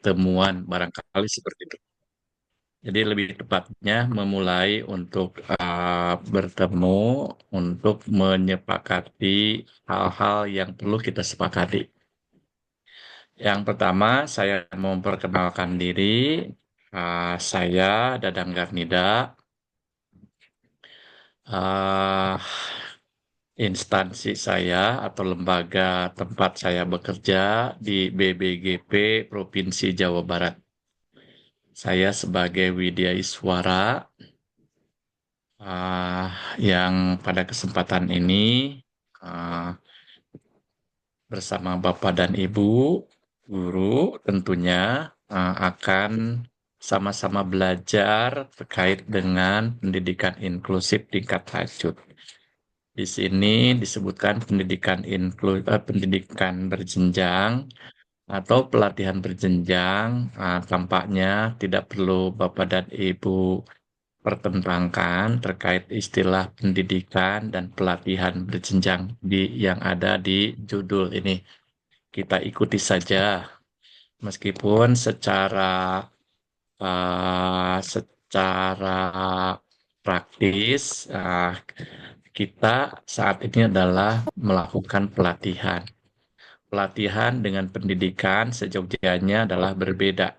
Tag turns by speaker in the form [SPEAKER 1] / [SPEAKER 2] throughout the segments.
[SPEAKER 1] pertemuan, barangkali seperti itu. Jadi lebih tepatnya memulai untuk bertemu untuk menyepakati hal-hal yang perlu kita sepakati. Yang pertama, saya mau memperkenalkan diri. Saya Dadang Garnida. Ah, Instansi saya atau lembaga tempat saya bekerja di BBGP Provinsi Jawa Barat. Saya sebagai Widya Iswara, ah, yang pada kesempatan ini ah, bersama Bapak dan Ibu guru tentunya akan sama-sama belajar terkait dengan pendidikan inklusif tingkat lanjut. Di sini disebutkan pendidikan berjenjang atau pelatihan berjenjang. Tampaknya tidak perlu Bapak dan Ibu pertentangkan terkait istilah pendidikan dan pelatihan berjenjang yang ada di judul ini. Kita ikuti saja, meskipun secara praktis kita saat ini adalah melakukan pelatihan. Pelatihan dengan pendidikan sejogjanya adalah berbeda.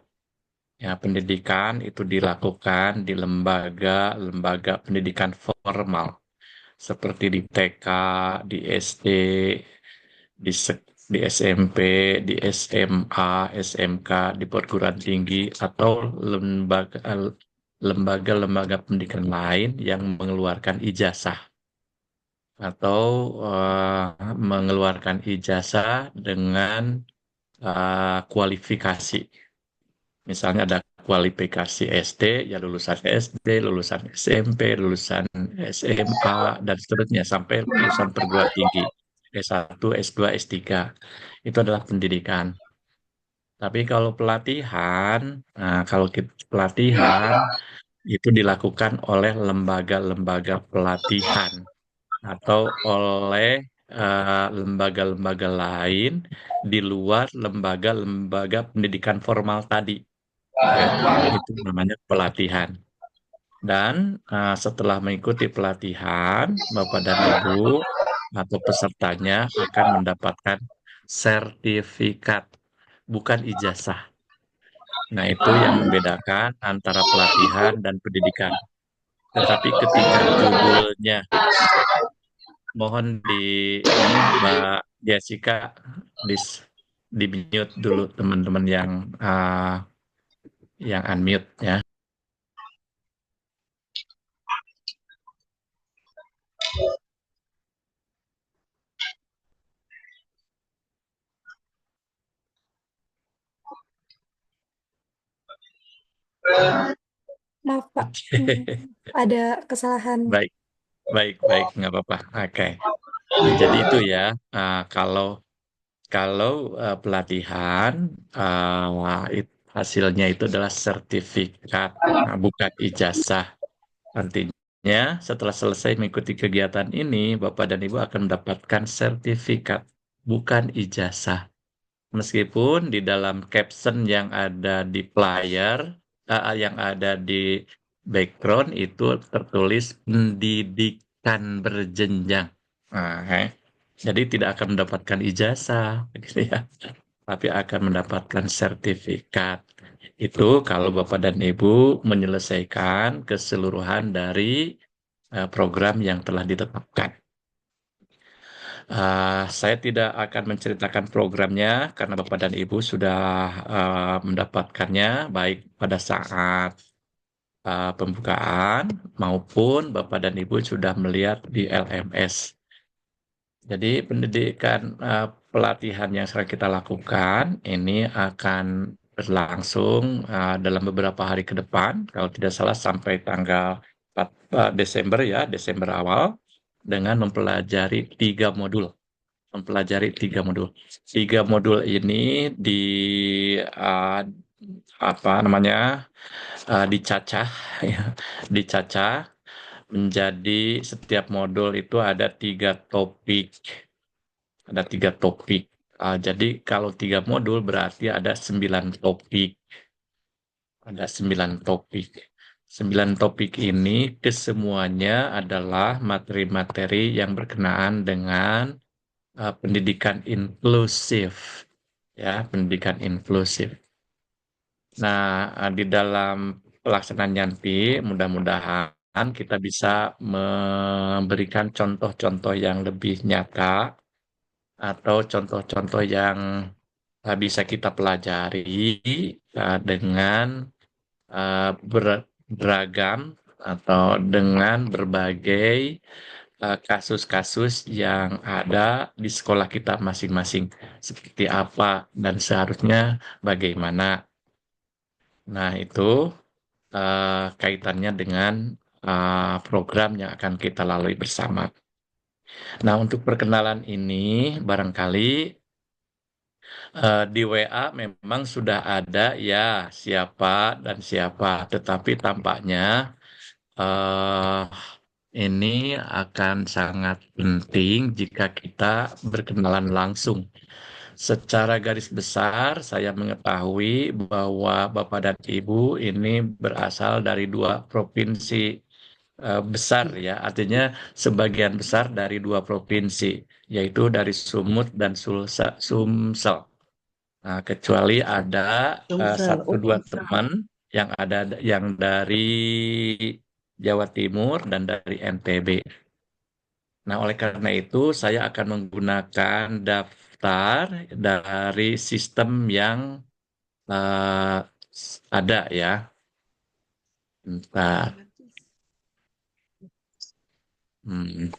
[SPEAKER 1] Ya, pendidikan itu dilakukan di lembaga-lembaga pendidikan formal seperti di TK, di SD, di SMP, di SMA, SMK, di perguruan tinggi atau lembaga-lembaga pendidikan lain yang mengeluarkan ijazah atau mengeluarkan ijazah dengan kualifikasi. Misalnya ada kualifikasi SD, ya lulusan SD, lulusan SMP, lulusan SMA, dan seterusnya sampai lulusan perguruan tinggi. S1, S2, S3. Itu adalah pendidikan. Tapi kalau pelatihan, kalau kita pelatihan itu dilakukan oleh lembaga-lembaga pelatihan atau oleh lembaga-lembaga lain di luar lembaga-lembaga pendidikan formal tadi. Ya, itu namanya pelatihan. Dan setelah mengikuti pelatihan, Bapak dan Ibu atau pesertanya akan mendapatkan sertifikat, bukan ijazah. Nah, itu yang membedakan antara pelatihan dan pendidikan. Tetapi ketika judulnya, mohon ini Mbak Jessica di, di mute dulu teman-teman yang unmute ya.
[SPEAKER 2] Maaf, Pak. Ada kesalahan.
[SPEAKER 1] Baik, baik, baik, nggak apa-apa. Oke. Nah, jadi itu ya, kalau kalau pelatihan hasilnya itu adalah sertifikat, bukan ijazah. Artinya, setelah selesai mengikuti kegiatan ini, Bapak dan Ibu akan mendapatkan sertifikat, bukan ijazah. Meskipun di dalam caption yang ada di flyer, yang ada di background itu tertulis pendidikan berjenjang. Nah, jadi tidak akan mendapatkan ijazah, gitu ya, tapi akan mendapatkan sertifikat. Itu kalau Bapak dan Ibu menyelesaikan keseluruhan dari program yang telah ditetapkan. Saya tidak akan menceritakan programnya karena Bapak dan Ibu sudah mendapatkannya baik pada saat pembukaan maupun Bapak dan Ibu sudah melihat di LMS. Jadi pendidikan pelatihan yang sekarang kita lakukan ini akan berlangsung dalam beberapa hari ke depan, kalau tidak salah sampai tanggal 4 Desember ya, Desember awal, dengan mempelajari tiga modul. Tiga modul ini di uh, apa namanya dicacah ya, dicacah menjadi setiap modul itu ada tiga topik, ada tiga topik. Jadi kalau 3 modul berarti ada 9 topik. Ada 9 topik. 9 topik ini kesemuanya adalah materi-materi yang berkenaan dengan pendidikan inklusif. Ya, pendidikan inklusif. Nah, di dalam pelaksanaan nanti, mudah-mudahan kita bisa memberikan contoh-contoh yang lebih nyata atau contoh-contoh yang bisa kita pelajari dengan beragam atau dengan berbagai kasus-kasus yang ada di sekolah kita masing-masing. Seperti apa dan seharusnya bagaimana. Nah, itu kaitannya dengan program yang akan kita lalui bersama. Nah, untuk perkenalan ini barangkali di WA memang sudah ada ya siapa dan siapa, tetapi tampaknya eh, ini akan sangat penting jika kita berkenalan langsung. Secara garis besar, saya mengetahui bahwa Bapak dan Ibu ini berasal dari 2 provinsi besar ya, artinya sebagian besar dari 2 provinsi, yaitu dari Sumut dan Sumsel. Nah, kecuali ada
[SPEAKER 3] Sumsel.
[SPEAKER 1] satu
[SPEAKER 3] Oh,
[SPEAKER 1] dua teman yang ada yang dari Jawa Timur dan dari NTB. Nah, oleh karena itu saya akan menggunakan daftar dari sistem yang eh, ada ya. Bentar. Hmm.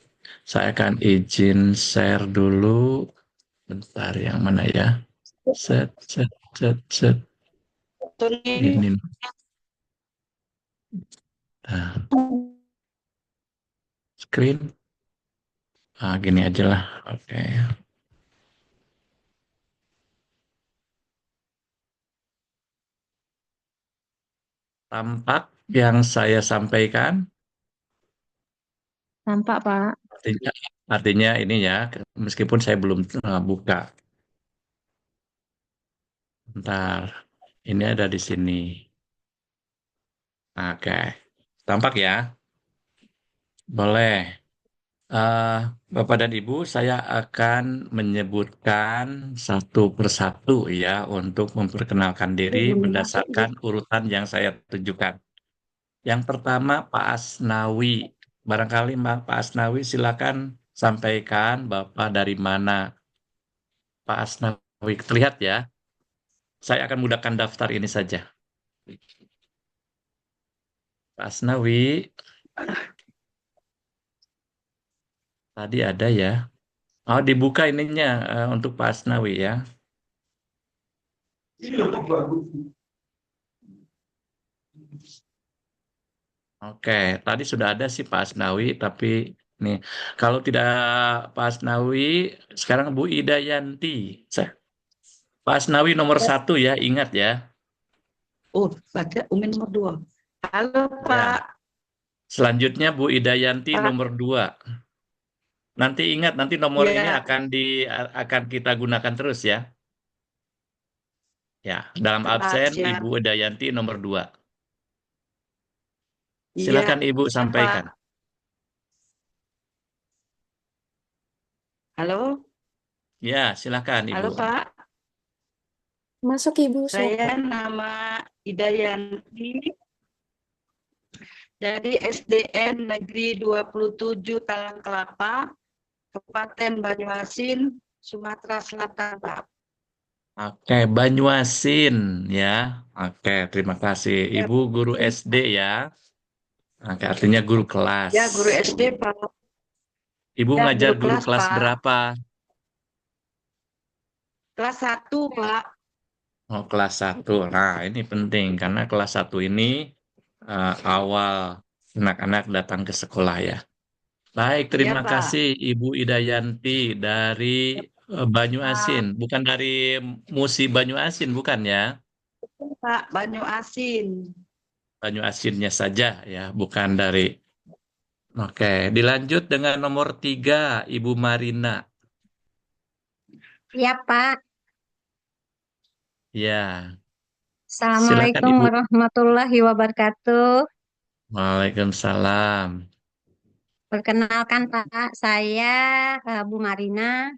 [SPEAKER 1] Saya akan izin share dulu. Bentar, yang mana ya? Set, set, set, set.
[SPEAKER 3] Tony.
[SPEAKER 1] Ini. Nah, screen. Gini aja lah. Oke. Tampak yang saya sampaikan.
[SPEAKER 4] Nampak, Pak.
[SPEAKER 1] Artinya, artinya ini ya, meskipun saya belum buka. Bentar. Ini ada di sini. Oke. Tampak ya? Boleh. Eh, Bapak dan Ibu, saya akan menyebutkan satu persatu ya untuk memperkenalkan diri
[SPEAKER 3] Belum masuk
[SPEAKER 1] berdasarkan
[SPEAKER 3] dia.
[SPEAKER 1] urutan yang saya tunjukkan. Yang pertama Pak Asnawi. Barangkali Pak Asnawi silakan sampaikan Bapak dari mana. Pak Asnawi, terlihat ya. Saya akan mudahkan daftar ini saja. Pak Asnawi, tadi ada ya. Oh, dibuka ininya untuk Pak Asnawi ya. Oke, tadi sudah ada sih Pak Asnawi, tapi nih kalau tidak Pak Asnawi, sekarang Bu Ida Yanti. Pak Asnawi nomor 1 ya, ingat ya.
[SPEAKER 3] Oh, baca Umi nomor 2. Halo,
[SPEAKER 1] Ya.
[SPEAKER 3] Pak.
[SPEAKER 1] Selanjutnya Bu Ida Yanti
[SPEAKER 3] Pak.
[SPEAKER 1] nomor 2. Nanti ingat, nanti nomor ini
[SPEAKER 3] Ya,
[SPEAKER 1] akan kita gunakan terus ya. Ya, dalam
[SPEAKER 3] Pak.
[SPEAKER 1] absen
[SPEAKER 3] Siap.
[SPEAKER 1] Ibu Ida Yanti nomor 2.
[SPEAKER 3] Iya,
[SPEAKER 1] Silakan Ibu
[SPEAKER 3] Pak.
[SPEAKER 1] sampaikan.
[SPEAKER 3] Halo.
[SPEAKER 1] Ya, silakan Ibu.
[SPEAKER 3] Halo, Pak.
[SPEAKER 2] Masuk Ibu,
[SPEAKER 3] Saya
[SPEAKER 2] silakan.
[SPEAKER 3] nama Ida Yanti dari SDN Negeri 27 Talang Kelapa, Kabupaten Banyuasin, Sumatera Selatan, Pak.
[SPEAKER 1] Oke, Banyuasin ya. Oke, terima kasih.
[SPEAKER 3] Ya,
[SPEAKER 1] Ibu guru SD ya. Oke, artinya guru kelas.
[SPEAKER 3] ya, guru SD, Pak.
[SPEAKER 1] Ibu
[SPEAKER 3] Ya,
[SPEAKER 1] ngajar
[SPEAKER 3] guru
[SPEAKER 1] guru
[SPEAKER 3] kelas,
[SPEAKER 1] kelas
[SPEAKER 3] Pak.
[SPEAKER 1] berapa?
[SPEAKER 3] Kelas 1, Pak.
[SPEAKER 1] Oh, kelas 1. Nah, ini penting karena kelas 1 ini awal anak-anak datang ke sekolah ya. Baik,
[SPEAKER 3] Iya,
[SPEAKER 1] terima
[SPEAKER 3] Pak.
[SPEAKER 1] kasih Ibu Idayanti dari Banyuasin.
[SPEAKER 3] Pak,
[SPEAKER 1] Bukan dari Musi Banyuasin, bukan ya?
[SPEAKER 3] Pak, Banyu Asin.
[SPEAKER 1] Banyuasinnya saja ya, bukan dari. Oke, dilanjut dengan nomor 3, Ibu Marina.
[SPEAKER 4] Iya, Pak.
[SPEAKER 1] Ya, silakan
[SPEAKER 4] Assalamualaikum
[SPEAKER 1] Ibu.
[SPEAKER 4] warahmatullahi wabarakatuh.
[SPEAKER 1] Waalaikumsalam.
[SPEAKER 4] Perkenalkan, Pak, saya Bu Marina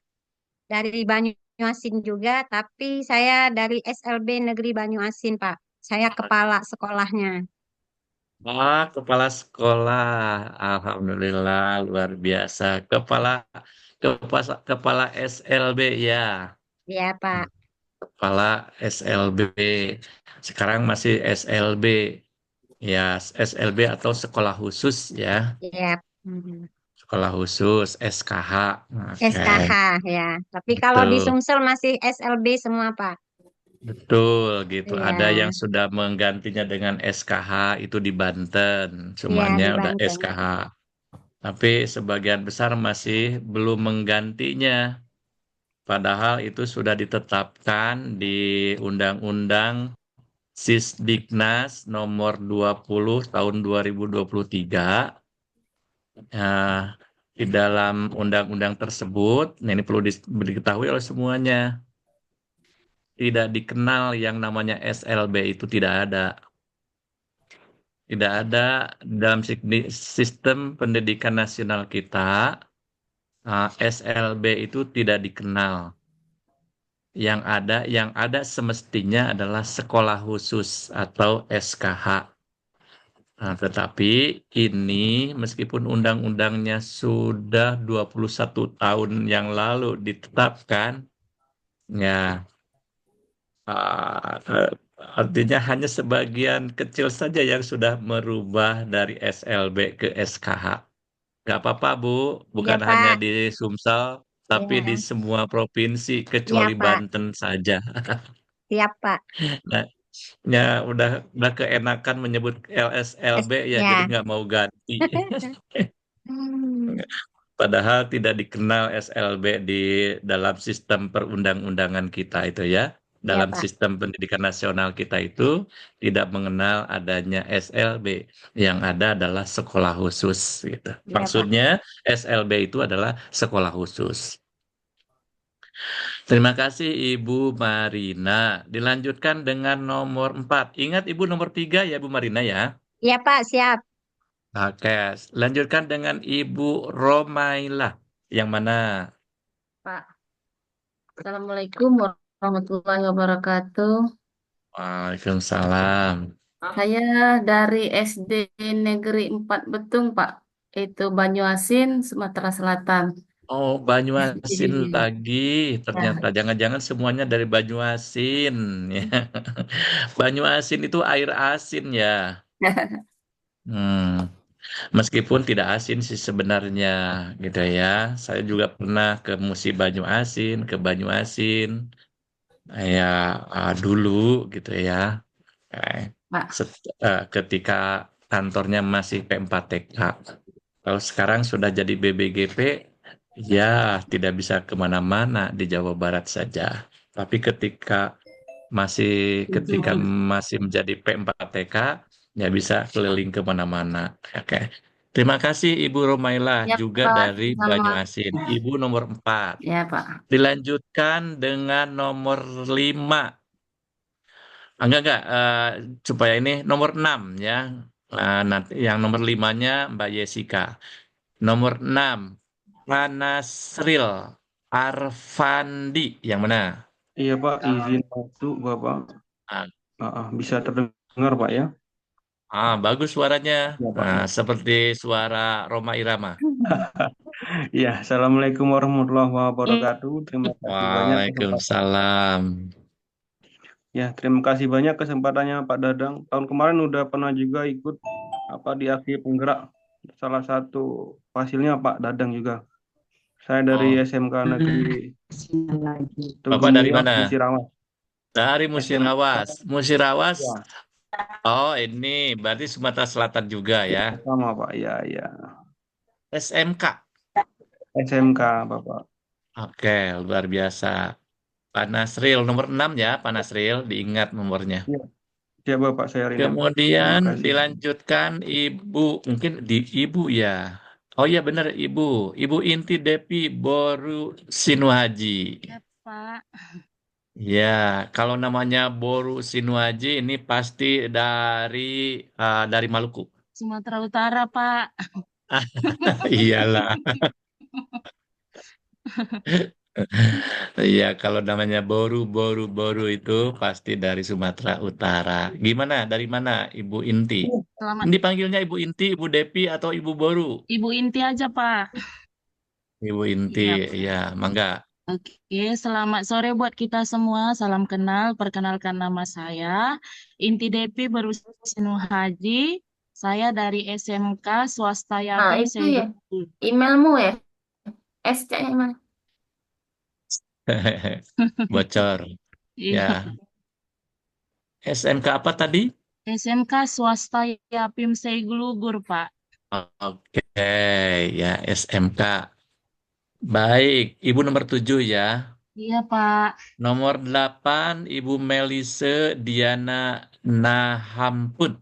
[SPEAKER 4] dari Banyuasin juga, tapi saya dari SLB Negeri Banyuasin, Pak. Saya kepala sekolahnya.
[SPEAKER 1] Kepala sekolah. Alhamdulillah, luar biasa. Kepala SLB ya.
[SPEAKER 4] Iya, Pak.
[SPEAKER 1] Kepala SLB. Sekarang masih SLB. Ya, SLB atau sekolah khusus ya.
[SPEAKER 4] Iya. Mhm.
[SPEAKER 1] Sekolah khusus SKH. Oke,
[SPEAKER 4] SKH ya. Tapi kalau di
[SPEAKER 1] betul.
[SPEAKER 4] Sumsel masih SLB semua, Pak.
[SPEAKER 1] Betul gitu. Ada
[SPEAKER 4] Iya.
[SPEAKER 1] yang sudah menggantinya dengan SKH itu di Banten.
[SPEAKER 4] Iya,
[SPEAKER 1] Semuanya
[SPEAKER 4] di
[SPEAKER 1] udah
[SPEAKER 4] Banten.
[SPEAKER 1] SKH. Tapi sebagian besar masih belum menggantinya. Padahal itu sudah ditetapkan di Undang-Undang Sisdiknas nomor 20 tahun 2023. Nah, di dalam undang-undang tersebut, nah ini perlu diketahui oleh semuanya, tidak dikenal yang namanya SLB itu tidak ada. Tidak ada dalam sistem pendidikan nasional kita, SLB itu tidak dikenal. Yang ada semestinya adalah sekolah khusus atau SKH. Nah, tetapi ini meskipun undang-undangnya sudah 21 tahun yang lalu ditetapkan, ya, artinya hanya sebagian kecil saja yang sudah merubah dari SLB ke SKH. Gak apa-apa, Bu.
[SPEAKER 4] Iya,
[SPEAKER 1] Bukan hanya
[SPEAKER 4] Pak.
[SPEAKER 1] di Sumsel, tapi di
[SPEAKER 4] Iya.
[SPEAKER 1] semua provinsi
[SPEAKER 4] Iya,
[SPEAKER 1] kecuali
[SPEAKER 4] Pak.
[SPEAKER 1] Banten saja.
[SPEAKER 4] Siap, Pak.
[SPEAKER 1] Nah, ya udah keenakan menyebut LSLB ya, jadi
[SPEAKER 4] Ya.
[SPEAKER 1] nggak mau ganti.
[SPEAKER 4] Hmm.
[SPEAKER 1] Padahal tidak dikenal SLB di dalam sistem perundang-undangan kita itu ya.
[SPEAKER 4] Ya,
[SPEAKER 1] Dalam
[SPEAKER 4] Pak.
[SPEAKER 1] sistem pendidikan nasional kita itu tidak mengenal adanya SLB. Yang ada adalah sekolah khusus gitu.
[SPEAKER 4] Ya, Pak.
[SPEAKER 1] Maksudnya SLB itu adalah sekolah khusus. Terima kasih Ibu Marina. Dilanjutkan dengan nomor 4. Ingat Ibu nomor 3 ya Bu Marina ya.
[SPEAKER 4] Iya, Pak. Siap.
[SPEAKER 1] Oke, lanjutkan dengan Ibu Romaila. Yang mana?
[SPEAKER 5] Pak, Assalamualaikum warahmatullahi wabarakatuh.
[SPEAKER 1] Waalaikumsalam.
[SPEAKER 5] Saya dari SD Negeri 4 Betung, Pak. Itu Banyuasin, Sumatera Selatan.
[SPEAKER 1] Oh, Banyuasin lagi. Ternyata jangan-jangan semuanya dari Banyuasin ya. Banyuasin itu air asin ya. Hmm, meskipun tidak asin sih sebenarnya gitu ya. Saya juga pernah ke Musi Banyuasin, ke Banyuasin. Ya, dulu gitu ya. Eh,
[SPEAKER 5] Pak,
[SPEAKER 1] ketika kantornya masih P4TK. Kalau sekarang sudah jadi BBGP, ya tidak bisa kemana-mana di Jawa Barat saja. Tapi masih ketika masih menjadi P4TK, ya bisa keliling kemana-mana. Oke. Terima kasih Ibu Romaila
[SPEAKER 5] ya
[SPEAKER 1] juga
[SPEAKER 5] Pak,
[SPEAKER 1] dari
[SPEAKER 5] sama.
[SPEAKER 1] Banyuasin. Ibu nomor 4.
[SPEAKER 5] Ya Pak.
[SPEAKER 1] Dilanjutkan dengan nomor 5. Enggak, supaya ini nomor 6 ya. Nanti yang nomor 5-nya Mbak Jessica. Nomor 6, Ranasril Arfandi. Yang mana?
[SPEAKER 6] Iya Pak, izin masuk Bapak.
[SPEAKER 1] Ah,
[SPEAKER 6] Bisa terdengar Pak ya?
[SPEAKER 1] bagus suaranya.
[SPEAKER 6] Ya Pak ya.
[SPEAKER 1] Seperti suara Roma Irama.
[SPEAKER 6] Iya, Assalamualaikum warahmatullahi wabarakatuh. Terima kasih banyak
[SPEAKER 1] Waalaikumsalam.
[SPEAKER 6] terima kasih banyak kesempatannya Pak Dadang. Tahun kemarin udah pernah juga ikut di aksi penggerak. Salah satu hasilnya Pak Dadang juga. Saya dari
[SPEAKER 1] Oh,
[SPEAKER 6] SMK Negeri
[SPEAKER 1] Bapak dari
[SPEAKER 6] Tugumuyo,
[SPEAKER 1] mana?
[SPEAKER 6] Musirawas.
[SPEAKER 1] Dari
[SPEAKER 6] SMK
[SPEAKER 1] Musirawas. Musirawas.
[SPEAKER 6] ya,
[SPEAKER 1] Oh, ini berarti Sumatera Selatan juga ya.
[SPEAKER 6] sama Pak. Ya, ya.
[SPEAKER 1] SMK.
[SPEAKER 6] SMK Bapak.
[SPEAKER 1] Oke, luar biasa. Pak Nasril, nomor 6 ya, Pak Nasril, diingat nomornya.
[SPEAKER 6] Ya, siap Bapak, saya Rina. Terima
[SPEAKER 1] Kemudian
[SPEAKER 6] kasih.
[SPEAKER 1] dilanjutkan Ibu, mungkin di Ibu ya. Oh iya benar Ibu, Ibu Inti Depi Boru Sinuhaji.
[SPEAKER 5] Ya
[SPEAKER 7] Pak.
[SPEAKER 1] Ya, kalau namanya Boru Sinuaji ini pasti dari Maluku.
[SPEAKER 7] Sumatera Utara, Pak.
[SPEAKER 1] Iyalah. Iya, kalau namanya Boru itu pasti dari Sumatera Utara. Gimana? Dari mana, Ibu Inti?
[SPEAKER 7] Selamat
[SPEAKER 1] Ini panggilnya Ibu Inti, Ibu Depi, atau Ibu Boru?
[SPEAKER 7] Ibu Inti aja, Pak.
[SPEAKER 1] Ibu Inti,
[SPEAKER 7] Iya.
[SPEAKER 1] ya, mangga.
[SPEAKER 7] Oke, selamat sore buat kita semua. Salam kenal. Perkenalkan nama saya Inti Depi Berusinu Haji. Saya dari SMK Swasta
[SPEAKER 5] Nah,
[SPEAKER 7] Yapim
[SPEAKER 5] itu ya
[SPEAKER 7] Seidul.
[SPEAKER 5] emailmu ya. SC-nya mana?
[SPEAKER 1] Bocor.
[SPEAKER 7] Iya.
[SPEAKER 1] Ya, SMK apa tadi?
[SPEAKER 7] SMK Swasta Yapim Seiglugur, Pak.
[SPEAKER 1] Oke, ya SMK. Baik, Ibu nomor 7 ya.
[SPEAKER 7] Iya, Pak.
[SPEAKER 1] Nomor 8, Ibu Melise Diana Nahampun.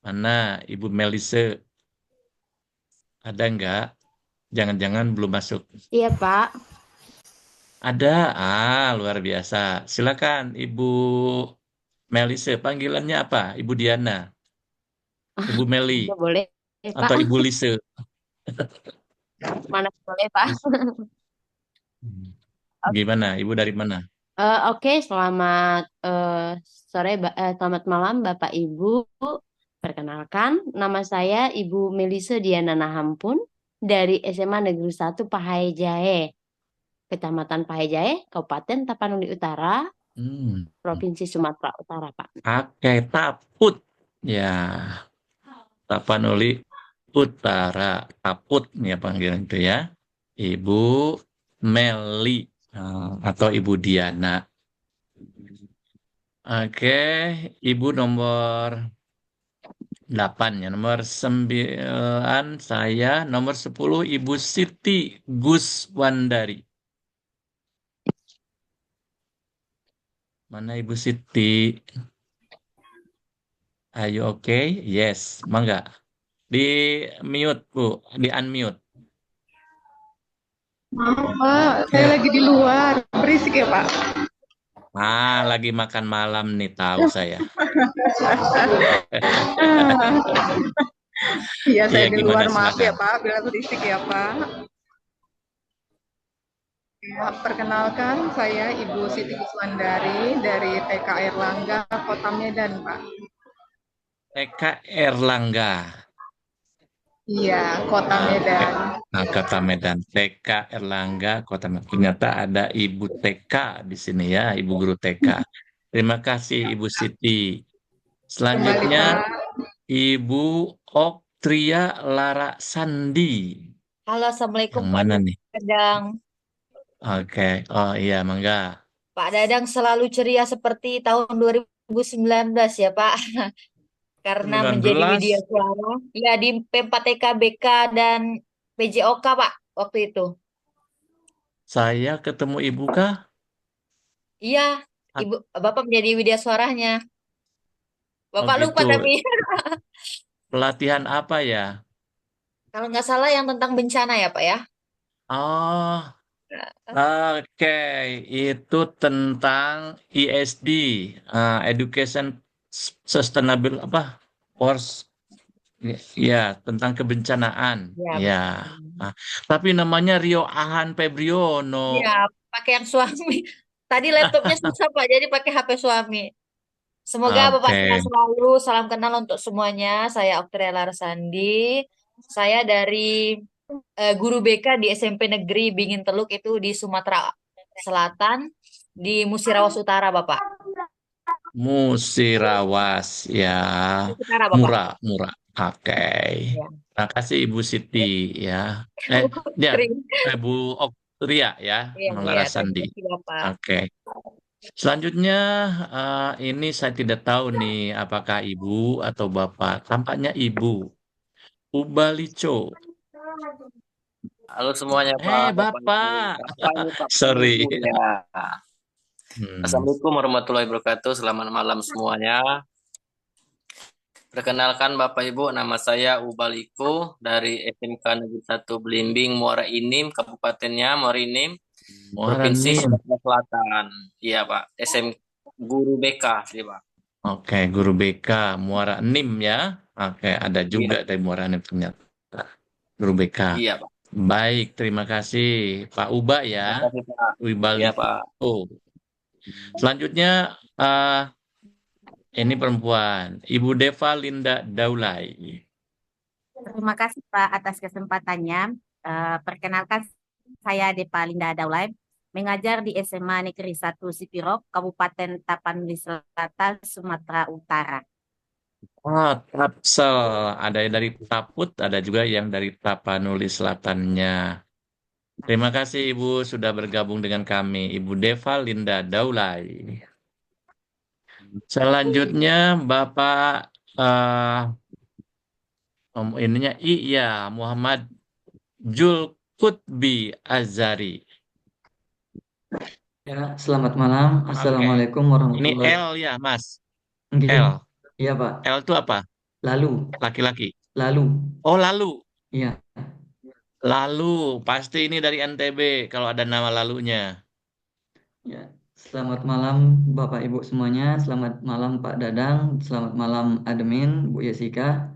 [SPEAKER 1] Mana Ibu Melise? Ada nggak? Jangan-jangan belum masuk.
[SPEAKER 2] Iya, Pak.
[SPEAKER 1] Ada. Luar biasa. Silakan Ibu Melise. Panggilannya apa? Ibu Diana, Ibu Meli,
[SPEAKER 2] Nggak boleh, Pak.
[SPEAKER 1] atau Ibu Lise?
[SPEAKER 2] Mana boleh, Pak.
[SPEAKER 1] Gimana? Ibu dari mana?
[SPEAKER 2] Oke, selamat sore, selamat malam Bapak Ibu. Perkenalkan, nama saya Ibu Melise Diana Nahampun dari SMA Negeri 1 Pahejae, Kecamatan Pahejae, Kabupaten Tapanuli Utara,
[SPEAKER 1] Hmm.
[SPEAKER 2] Provinsi Sumatera Utara, Pak.
[SPEAKER 1] Oke, Taput. Ya, Tapanuli Utara. Taput ya panggilan itu ya. Ibu Meli, atau Ibu Diana. Oke, Ibu nomor 8 ya. Nomor 9 saya. Nomor 10 Ibu Siti Guswandari. Mana Ibu Siti? Ayo oke? Yes, mangga. Di mute, Bu. Di unmute.
[SPEAKER 8] Maaf Pak, saya lagi di luar. Berisik ya Pak?
[SPEAKER 1] Lagi makan malam nih, tahu saya.
[SPEAKER 8] Iya, saya
[SPEAKER 1] Iya,
[SPEAKER 8] di
[SPEAKER 1] gimana,
[SPEAKER 8] luar. Maaf ya
[SPEAKER 1] silakan.
[SPEAKER 8] Pak, bila berisik ya Pak. Ya, perkenalkan, saya Ibu Siti Guswandari dari TK Erlangga, Kota Medan, Pak.
[SPEAKER 1] TK Erlangga.
[SPEAKER 8] Iya, Kota Medan.
[SPEAKER 1] Kota Medan. TK Erlangga, Kota Medan. Ternyata ada Ibu TK di sini ya, Ibu Guru TK. Terima kasih Ibu Siti.
[SPEAKER 8] Kembali
[SPEAKER 1] Selanjutnya
[SPEAKER 8] Pak.
[SPEAKER 1] Ibu Oktria Lara Sandi.
[SPEAKER 9] Halo, Assalamualaikum
[SPEAKER 1] Yang
[SPEAKER 9] Pak
[SPEAKER 1] mana nih?
[SPEAKER 9] Dadang.
[SPEAKER 1] Oke. Oh iya, mangga.
[SPEAKER 9] Pak Dadang selalu ceria seperti tahun 2019 ya Pak. Karena menjadi
[SPEAKER 1] 19.
[SPEAKER 9] media suara. Ya di P4TK, BK, dan PJOK Pak waktu itu.
[SPEAKER 1] Saya ketemu Ibu kah?
[SPEAKER 9] Iya,
[SPEAKER 1] Ah,
[SPEAKER 9] Bapak menjadi media suaranya.
[SPEAKER 1] Oh
[SPEAKER 9] Bapak lupa
[SPEAKER 1] gitu.
[SPEAKER 9] tapi
[SPEAKER 1] Pelatihan apa ya?
[SPEAKER 9] kalau nggak salah yang tentang bencana ya Pak ya.
[SPEAKER 1] Oh, oke. Itu tentang ESD, Education Sustainable apa? Force. Ya, tentang kebencanaan.
[SPEAKER 9] Ya
[SPEAKER 1] Ya.
[SPEAKER 9] betul.
[SPEAKER 1] Ah, tapi namanya Rio Ahan Febriono.
[SPEAKER 9] Iya, pakai yang suami. Tadi laptopnya susah Pak, jadi pakai HP suami. Semoga Bapak
[SPEAKER 1] Oke.
[SPEAKER 9] sehat selalu. Salam kenal untuk semuanya. Saya Oktria Larsandi. Saya dari guru BK di SMP Negeri Bingin Teluk itu di Sumatera Selatan, di Musirawas Utara, Bapak.
[SPEAKER 1] Musirawas ya.
[SPEAKER 9] Utara, Bapak.
[SPEAKER 1] Murah. Oke.
[SPEAKER 9] Ya.
[SPEAKER 1] Terima kasih Ibu Siti ya. Ya,
[SPEAKER 9] Kering.
[SPEAKER 1] Bu Oktria ya,
[SPEAKER 9] Iya, iya. Terima
[SPEAKER 1] Larasandi.
[SPEAKER 9] kasih, Bapak.
[SPEAKER 1] Oke. Selanjutnya ini saya tidak tahu nih apakah Ibu atau Bapak. Tampaknya Ibu. Ubalico.
[SPEAKER 10] Halo semuanya Pak, Bapak Ibu.
[SPEAKER 1] Bapak.
[SPEAKER 10] Bapak ini Pak
[SPEAKER 1] Sorry.
[SPEAKER 10] Ibu ya.
[SPEAKER 1] Hmm.
[SPEAKER 10] Assalamualaikum warahmatullahi wabarakatuh. Selamat malam semuanya. Perkenalkan Bapak Ibu, nama saya Ubaliko dari SMK Negeri 1 Belimbing Muara Inim, Kabupatennya Muara Inim.
[SPEAKER 1] Muara
[SPEAKER 10] Provinsi
[SPEAKER 1] Nim.
[SPEAKER 10] Sumatera Selatan. Iya, Pak. SM Guru BK, sih, Pak.
[SPEAKER 1] Oke, guru BK Muara Nim ya. Oke, ada
[SPEAKER 10] Iya,
[SPEAKER 1] juga dari Muara Nim ternyata. Guru BK.
[SPEAKER 10] iya, Pak.
[SPEAKER 1] Baik, terima kasih Pak Uba
[SPEAKER 10] Terima
[SPEAKER 1] ya.
[SPEAKER 10] kasih, Pak. Iya,
[SPEAKER 1] Wibalito.
[SPEAKER 10] Pak.
[SPEAKER 1] Selanjutnya ini perempuan, Ibu Deva Linda Daulay.
[SPEAKER 11] Terima kasih Pak atas kesempatannya. Perkenalkan saya Depa Linda Daulay, mengajar di SMA Negeri 1 Sipirok, Kabupaten Tapanuli Selatan, Sumatera Utara.
[SPEAKER 1] Tapsel, ada yang dari Taput, ada juga yang dari Tapanuli Selatannya. Terima kasih Ibu sudah bergabung dengan kami, Ibu Deva Linda Daulay. Selanjutnya Bapak ininya iya Muhammad Julkutbi Azari.
[SPEAKER 12] Ya, selamat malam. Assalamualaikum
[SPEAKER 1] Ini
[SPEAKER 12] warahmatullahi
[SPEAKER 1] L ya Mas.
[SPEAKER 12] Nggih.
[SPEAKER 1] L.
[SPEAKER 12] Iya, Pak.
[SPEAKER 1] L itu apa?
[SPEAKER 12] Lalu.
[SPEAKER 1] Laki-laki.
[SPEAKER 12] Lalu.
[SPEAKER 1] Oh, lalu.
[SPEAKER 12] Iya.
[SPEAKER 1] Lalu, pasti ini dari NTB kalau ada nama lalunya.
[SPEAKER 12] Ya, selamat malam Bapak Ibu semuanya. Selamat malam Pak Dadang. Selamat malam admin Bu Yesika.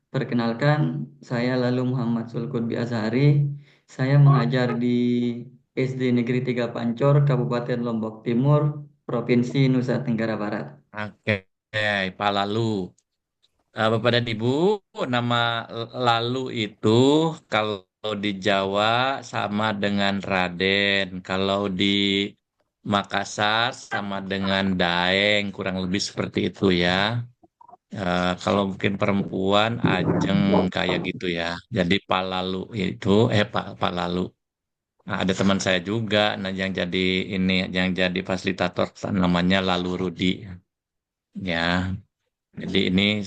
[SPEAKER 12] Perkenalkan, saya Lalu Muhammad Sulkutbi Azhari. Saya mengajar di SD Negeri 3 Pancor, Kabupaten Lombok Timur, Provinsi Nusa Tenggara Barat.
[SPEAKER 1] Oke, Pak Lalu. Bapak dan Ibu, nama Lalu itu kalau di Jawa sama dengan Raden. Kalau di Makassar sama dengan Daeng, kurang lebih seperti itu ya. Kalau mungkin perempuan Ajeng kayak gitu ya. Jadi Pak Lalu itu, Pak Lalu. Nah, ada teman saya juga, nah yang jadi fasilitator namanya Lalu Rudi. Ya, jadi ini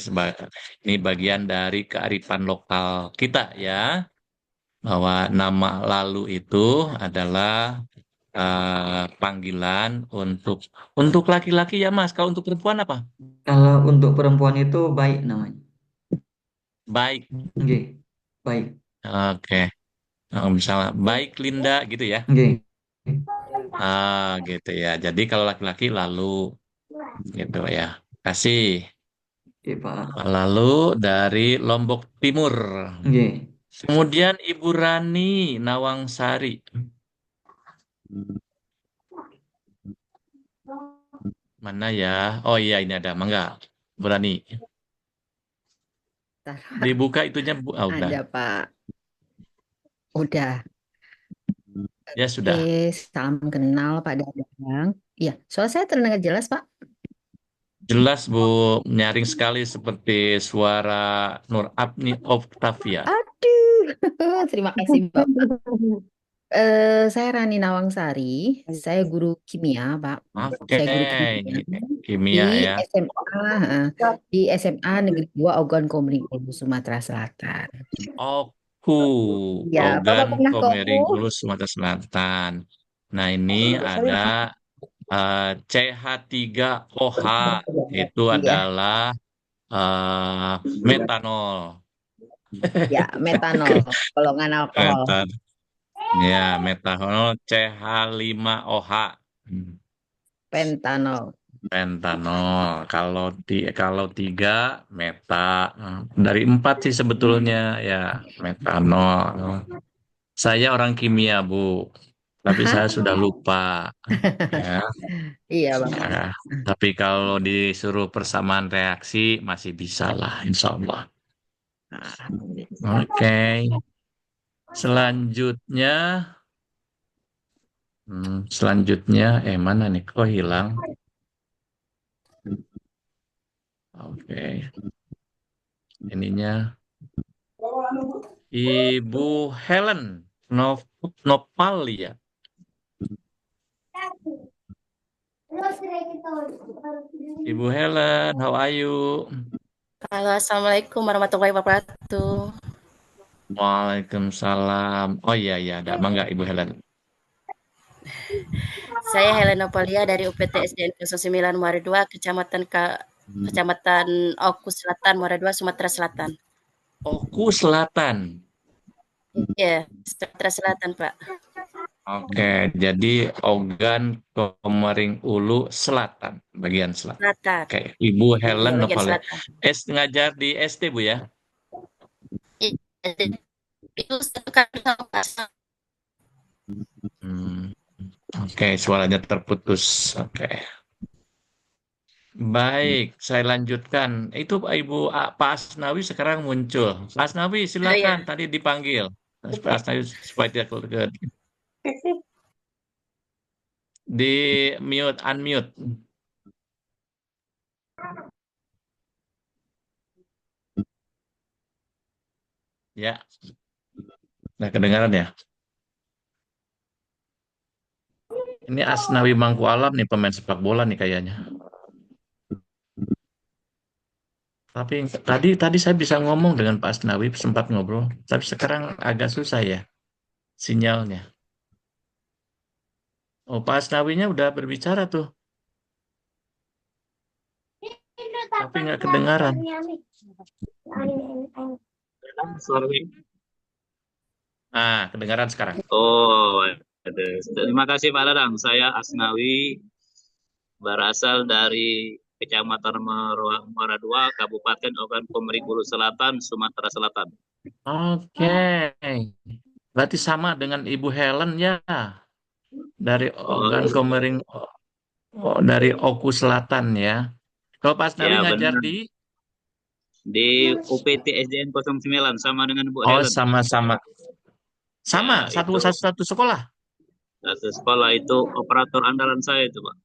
[SPEAKER 1] bagian dari kearifan lokal kita ya, bahwa nama Lalu itu adalah panggilan untuk laki-laki ya Mas. Kalau untuk perempuan apa?
[SPEAKER 12] Kalau untuk perempuan itu baik namanya.
[SPEAKER 1] Baik.
[SPEAKER 12] Nggih, baik.
[SPEAKER 1] Oke. Misalnya baik Linda gitu ya.
[SPEAKER 12] Nggih.
[SPEAKER 1] Gitu ya. Jadi kalau laki-laki Lalu gitu ya. Kasih.
[SPEAKER 12] Oke, Pak.
[SPEAKER 1] Lalu dari Lombok Timur.
[SPEAKER 12] Nggih.
[SPEAKER 1] Kemudian Ibu Rani Nawangsari. Mana ya? Oh iya ini ada, mangga. Bu Rani. Dibuka itunya Bu. Udah.
[SPEAKER 13] Ada Pak. Udah.
[SPEAKER 1] Ya sudah.
[SPEAKER 13] Salam kenal Pak Dadang. Iya, soal saya terdengar jelas Pak.
[SPEAKER 1] Jelas Bu, nyaring sekali seperti suara Nur Abni Octavia.
[SPEAKER 13] Aduh, terima kasih Bapak. Saya Rani Nawangsari, saya guru kimia Pak.
[SPEAKER 1] Oke,
[SPEAKER 13] Saya guru kimia
[SPEAKER 1] kimia
[SPEAKER 13] di
[SPEAKER 1] ya.
[SPEAKER 13] SMA Negeri 2 Ogan Komering Ulu, Sumatera Selatan. Ya, Bapak
[SPEAKER 1] Ogan
[SPEAKER 13] pernah
[SPEAKER 1] Komering
[SPEAKER 13] kopu?
[SPEAKER 1] Ulu, Sumatera Selatan. Nah ini ada CH3OH, itu
[SPEAKER 13] Iya.
[SPEAKER 1] adalah metanol.
[SPEAKER 13] Ya, metanol, golongan alkohol.
[SPEAKER 1] Ya, metanol CH5OH.
[SPEAKER 13] Pentanol.
[SPEAKER 1] Pentanol. Kalau 3 meta. Dari 4 sih sebetulnya ya metanol. Saya orang kimia, Bu. Tapi saya sudah lupa. Ya.
[SPEAKER 13] Iya, Bang.
[SPEAKER 1] Ya. Tapi kalau disuruh persamaan reaksi masih bisa lah, insya Allah. Oke. Selanjutnya, mana nih? Kok hilang? Oke. Ininya. Ibu Helen Nopalia. Ibu Helen, how are you?
[SPEAKER 14] Halo, Assalamualaikum warahmatullahi wabarakatuh.
[SPEAKER 1] Waalaikumsalam. Oh iya, ada. Mangga Ibu Helen.
[SPEAKER 14] Saya Helen Nopalia dari UPT SDN 09 Muara II, Kecamatan Oku Selatan, Muara II, Sumatera Selatan.
[SPEAKER 1] Oku Selatan.
[SPEAKER 14] Iya, Sumatera Selatan, Pak.
[SPEAKER 1] Oke, jadi Ogan Komering Ulu Selatan, bagian selatan.
[SPEAKER 14] Selatan.
[SPEAKER 1] Oke, Ibu
[SPEAKER 14] Iya,
[SPEAKER 1] Helen
[SPEAKER 14] bagian
[SPEAKER 1] Novalia.
[SPEAKER 14] selatan.
[SPEAKER 1] Ngajar di SD, Bu ya?
[SPEAKER 14] Itu satu kali sama Pak.
[SPEAKER 1] Hmm, Oke, suaranya terputus. Oke. Baik, saya lanjutkan. Itu Ibu Pak Asnawi sekarang muncul. Pak Asnawi,
[SPEAKER 14] Oh
[SPEAKER 1] silakan.
[SPEAKER 14] ya.
[SPEAKER 1] Tadi dipanggil. Pak Asnawi supaya tidak keluar. Di mute, unmute. Ya, nah kedengaran ya. Ini Asnawi Mangku Alam nih, pemain sepak bola nih kayaknya. Tapi tadi saya bisa ngomong dengan Pak Asnawi, sempat ngobrol. Tapi sekarang agak susah ya sinyalnya. Oh, Pak Asnawinya udah berbicara tuh, tapi nggak kedengaran. Kedengaran sekarang.
[SPEAKER 15] Oh, terima kasih Pak Dadang. Saya Asnawi, berasal dari Kecamatan Muara II, Kabupaten Ogan Komering Ulu Selatan, Sumatera Selatan.
[SPEAKER 1] Oke, berarti sama dengan Ibu Helen ya, dari Ogan Komering, dari Oku Selatan ya. Kalau Pak Asnawi
[SPEAKER 15] Ya,
[SPEAKER 1] ngajar
[SPEAKER 15] benar. Di UPT SDN 09 sama dengan Bu Helen.
[SPEAKER 1] Sama-sama. Sama,
[SPEAKER 15] Ya,
[SPEAKER 1] satu sekolah.
[SPEAKER 15] Satu sekolah itu operator andalan saya itu, Pak.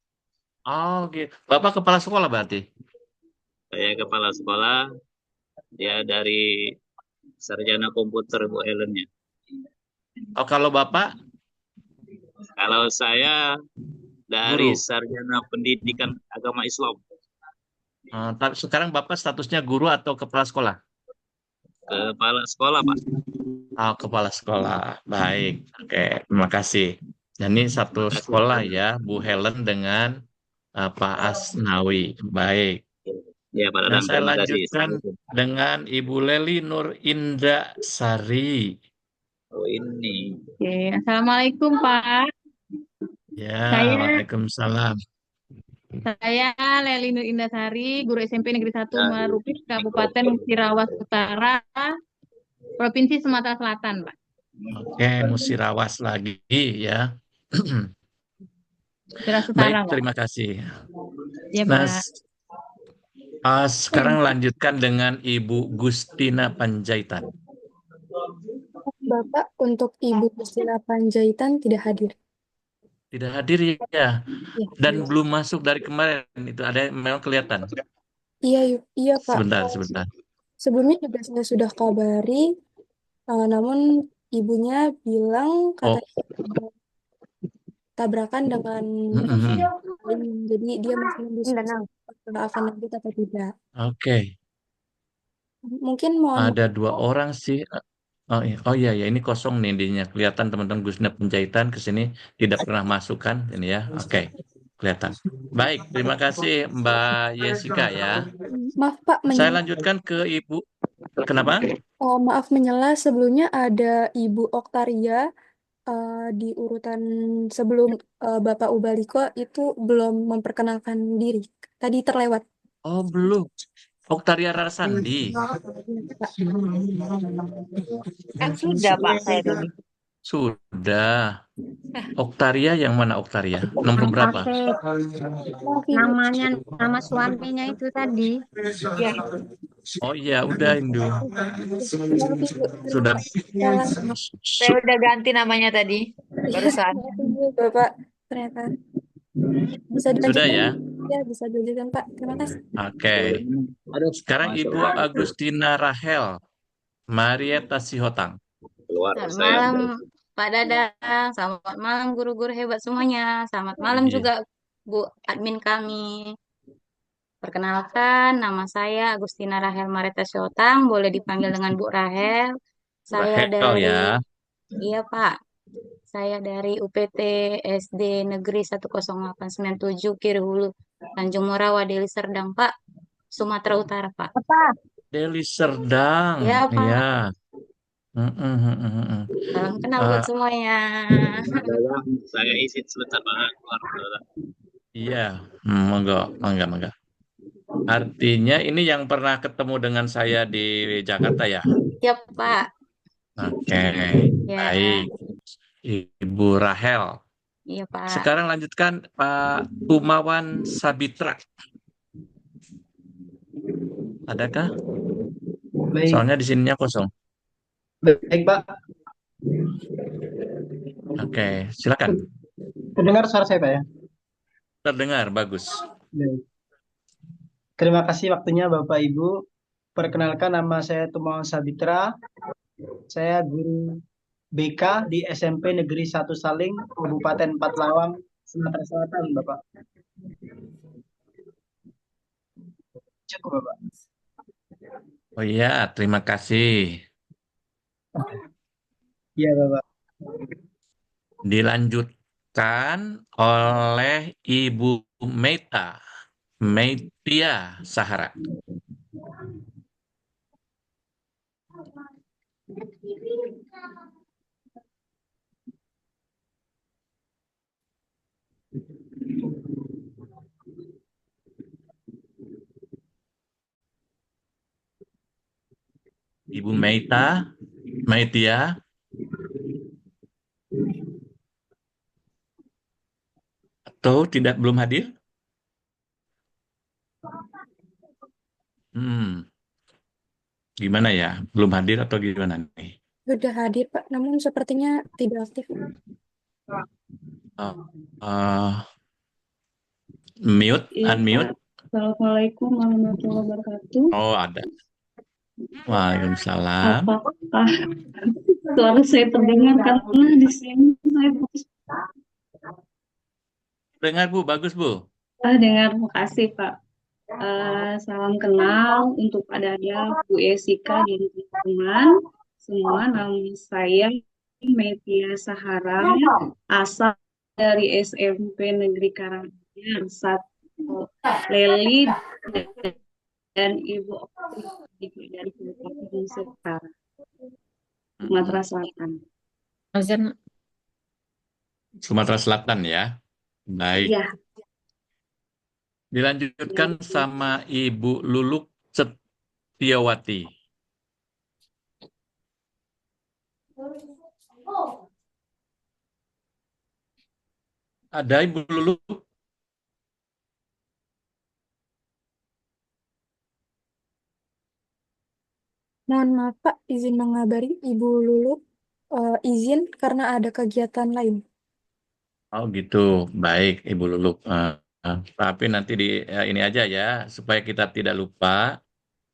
[SPEAKER 1] Oh, gitu. Bapak kepala sekolah berarti?
[SPEAKER 15] Saya kepala sekolah, dia dari sarjana komputer Bu Helen-nya.
[SPEAKER 1] Oh, kalau Bapak?
[SPEAKER 15] Kalau saya dari
[SPEAKER 1] Guru.
[SPEAKER 15] sarjana pendidikan agama Islam.
[SPEAKER 1] Tapi sekarang Bapak statusnya guru atau kepala sekolah?
[SPEAKER 15] Kepala sekolah, Pak.
[SPEAKER 1] Oh, kepala sekolah. Baik. Oke, terima kasih. Dan ini satu sekolah ya, Bu Helen dengan Pak Asnawi. Baik.
[SPEAKER 15] Ya, Pak
[SPEAKER 1] Dan
[SPEAKER 15] Dadang,
[SPEAKER 1] saya
[SPEAKER 15] terima kasih.
[SPEAKER 1] lanjutkan dengan Ibu Leli Nur Indra Sari.
[SPEAKER 15] Oh, ini.
[SPEAKER 16] Oke, Assalamualaikum Pak.
[SPEAKER 1] Ya,
[SPEAKER 16] Saya
[SPEAKER 1] Waalaikumsalam.
[SPEAKER 16] Leli Nur Indasari, guru SMP Negeri 1 Marupis, Kabupaten Musirawas Utara, Provinsi Sumatera Selatan, Pak.
[SPEAKER 1] Oke, Musirawas lagi ya.
[SPEAKER 16] Musirawas
[SPEAKER 1] Baik,
[SPEAKER 16] Utara, Pak.
[SPEAKER 1] terima kasih.
[SPEAKER 16] Ya,
[SPEAKER 1] Nah,
[SPEAKER 16] Pak.
[SPEAKER 1] sekarang lanjutkan dengan Ibu Gustina Panjaitan.
[SPEAKER 17] Bapak, untuk Ibu Gustina Panjaitan tidak hadir.
[SPEAKER 1] Tidak hadir ya. Dan belum masuk dari kemarin. Itu ada yang memang kelihatan.
[SPEAKER 17] Iya Pak.
[SPEAKER 1] Sebentar.
[SPEAKER 17] Sebelumnya juga saya sudah kabari, namun ibunya bilang katanya tabrakan dengan jadi dia masih mendiskusikan apakah akan lanjut atau tidak.
[SPEAKER 1] Oke.
[SPEAKER 17] Mungkin mohon
[SPEAKER 1] Ada 2 orang sih. Oh iya, ini kosong nih dinya. Kelihatan teman-teman Gustina Penjahitan ke sini tidak pernah masuk kan ini ya. Oke, kelihatan. Baik, terima kasih Mbak Jessica ya.
[SPEAKER 17] maaf Pak,
[SPEAKER 1] Saya lanjutkan ke Ibu. Kenapa?
[SPEAKER 17] maaf menyela, sebelumnya ada Ibu Oktaria di urutan sebelum Bapak Ubaliko itu belum memperkenalkan diri. Tadi terlewat.
[SPEAKER 1] Oh, belum. Oktaria Rasandi.
[SPEAKER 9] Kan sudah Pak saya dulu.
[SPEAKER 1] Sudah. Oktaria yang mana Oktaria? Nomor berapa?
[SPEAKER 4] Namanya, nama suaminya itu tadi.
[SPEAKER 9] Ya.
[SPEAKER 1] Oh iya, udah Indu. Sudah.
[SPEAKER 9] Saya udah ganti namanya tadi. Barusan.
[SPEAKER 17] Bapak, ternyata. Bisa
[SPEAKER 1] Sudah ya?
[SPEAKER 17] Ya, bisa dilanjutkan Pak. Terima kasih.
[SPEAKER 1] Oke. Sekarang Ibu Agustina Rahel Marieta Sihotang.
[SPEAKER 16] Selamat malam Pak Dadang, selamat malam guru-guru hebat semuanya. Selamat malam juga Bu admin kami. Perkenalkan, nama saya Agustina Rahel Marieta Sihotang, boleh dipanggil dengan Bu Rahel. Saya
[SPEAKER 1] Rahel ya.
[SPEAKER 16] Iya Pak. Saya dari UPT SD Negeri 10897 Kiri Hulu, Tanjung Morawa, Deli Serdang, Pak. Sumatera Utara, Pak.
[SPEAKER 1] Deli Serdang.
[SPEAKER 16] Ya, Pak.
[SPEAKER 1] Iya.
[SPEAKER 16] Salam kenal buat
[SPEAKER 1] Eh,
[SPEAKER 16] semuanya.
[SPEAKER 15] Dadang, saya izin sebentar Pak, keluar Dadang.
[SPEAKER 1] iya, mangga. Artinya ini yang pernah ketemu dengan saya di Jakarta ya?
[SPEAKER 16] Ya Pak.
[SPEAKER 1] Oke,
[SPEAKER 16] Ya,
[SPEAKER 1] baik. Ibu Rahel.
[SPEAKER 16] iya Pak.
[SPEAKER 1] Sekarang lanjutkan Pak Kumawan Sabitra. Adakah?
[SPEAKER 18] Baik,
[SPEAKER 1] Soalnya di sininya kosong.
[SPEAKER 18] baik Pak.
[SPEAKER 1] Oke, silakan.
[SPEAKER 18] Mendengar suara saya Pak ya?
[SPEAKER 1] Terdengar, bagus.
[SPEAKER 18] Baik. Terima kasih waktunya Bapak Ibu. Perkenalkan nama saya Tumawan Sabitra. Saya guru BK di SMP Negeri 1 Saling, Kabupaten Pathlawang, Sumatera Selatan, Bapak. Cukup, Bapak.
[SPEAKER 1] Oh iya, terima kasih.
[SPEAKER 18] Iya, Bapak.
[SPEAKER 1] Dilanjutkan oleh Ibu Meitia Sahara. Ibu Meitia, atau belum hadir? Gimana ya? Belum hadir atau gimana nih?
[SPEAKER 17] Sudah hadir, Pak, namun sepertinya tidak aktif.
[SPEAKER 1] Mute,
[SPEAKER 19] Iya,
[SPEAKER 1] unmute.
[SPEAKER 19] Pak. Assalamualaikum warahmatullahi wabarakatuh.
[SPEAKER 1] Oh, ada. Waalaikumsalam.
[SPEAKER 19] Apakah suara saya terdengar karena di sini saya
[SPEAKER 1] Dengar Bu, bagus Bu.
[SPEAKER 19] dengar. Makasih Pak. Salam kenal untuk Pak Dada, Bu Jessica dan teman-teman semua. Nama saya Meitia Sahara, asal dari SMP Negeri Karanganyar 1 Leli dan Ibu dari Kabupaten Nusantara, Sumatera Selatan.
[SPEAKER 1] Sumatera Selatan ya. Baik.
[SPEAKER 19] Ya.
[SPEAKER 1] Dilanjutkan sama Ibu Luluk Setiawati. Ada Ibu Luluk?
[SPEAKER 17] Mohon maaf Pak, izin mengabari Ibu Lulu izin karena ada kegiatan lain.
[SPEAKER 1] Oh gitu, baik Ibu Luluk. Tapi nanti ini aja ya, supaya kita tidak lupa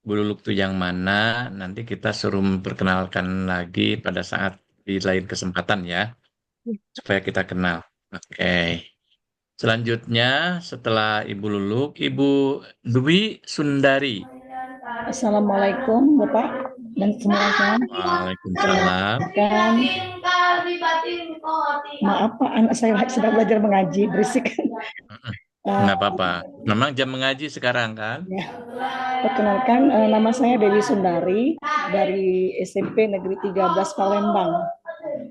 [SPEAKER 1] Bu Luluk itu yang mana, nanti kita suruh memperkenalkan lagi pada saat di lain kesempatan ya, supaya kita kenal. Oke. Selanjutnya setelah Ibu Luluk, Ibu Dwi Sundari.
[SPEAKER 3] Assalamualaikum Bapak dan semuanya.
[SPEAKER 1] Waalaikumsalam.
[SPEAKER 3] Maaf Pak, anak saya sedang belajar mengaji, berisik.
[SPEAKER 1] Nggak apa-apa. Memang jam mengaji sekarang kan?
[SPEAKER 3] Ya. Perkenalkan, nama saya Dewi Sundari dari SMP Negeri 13 Palembang.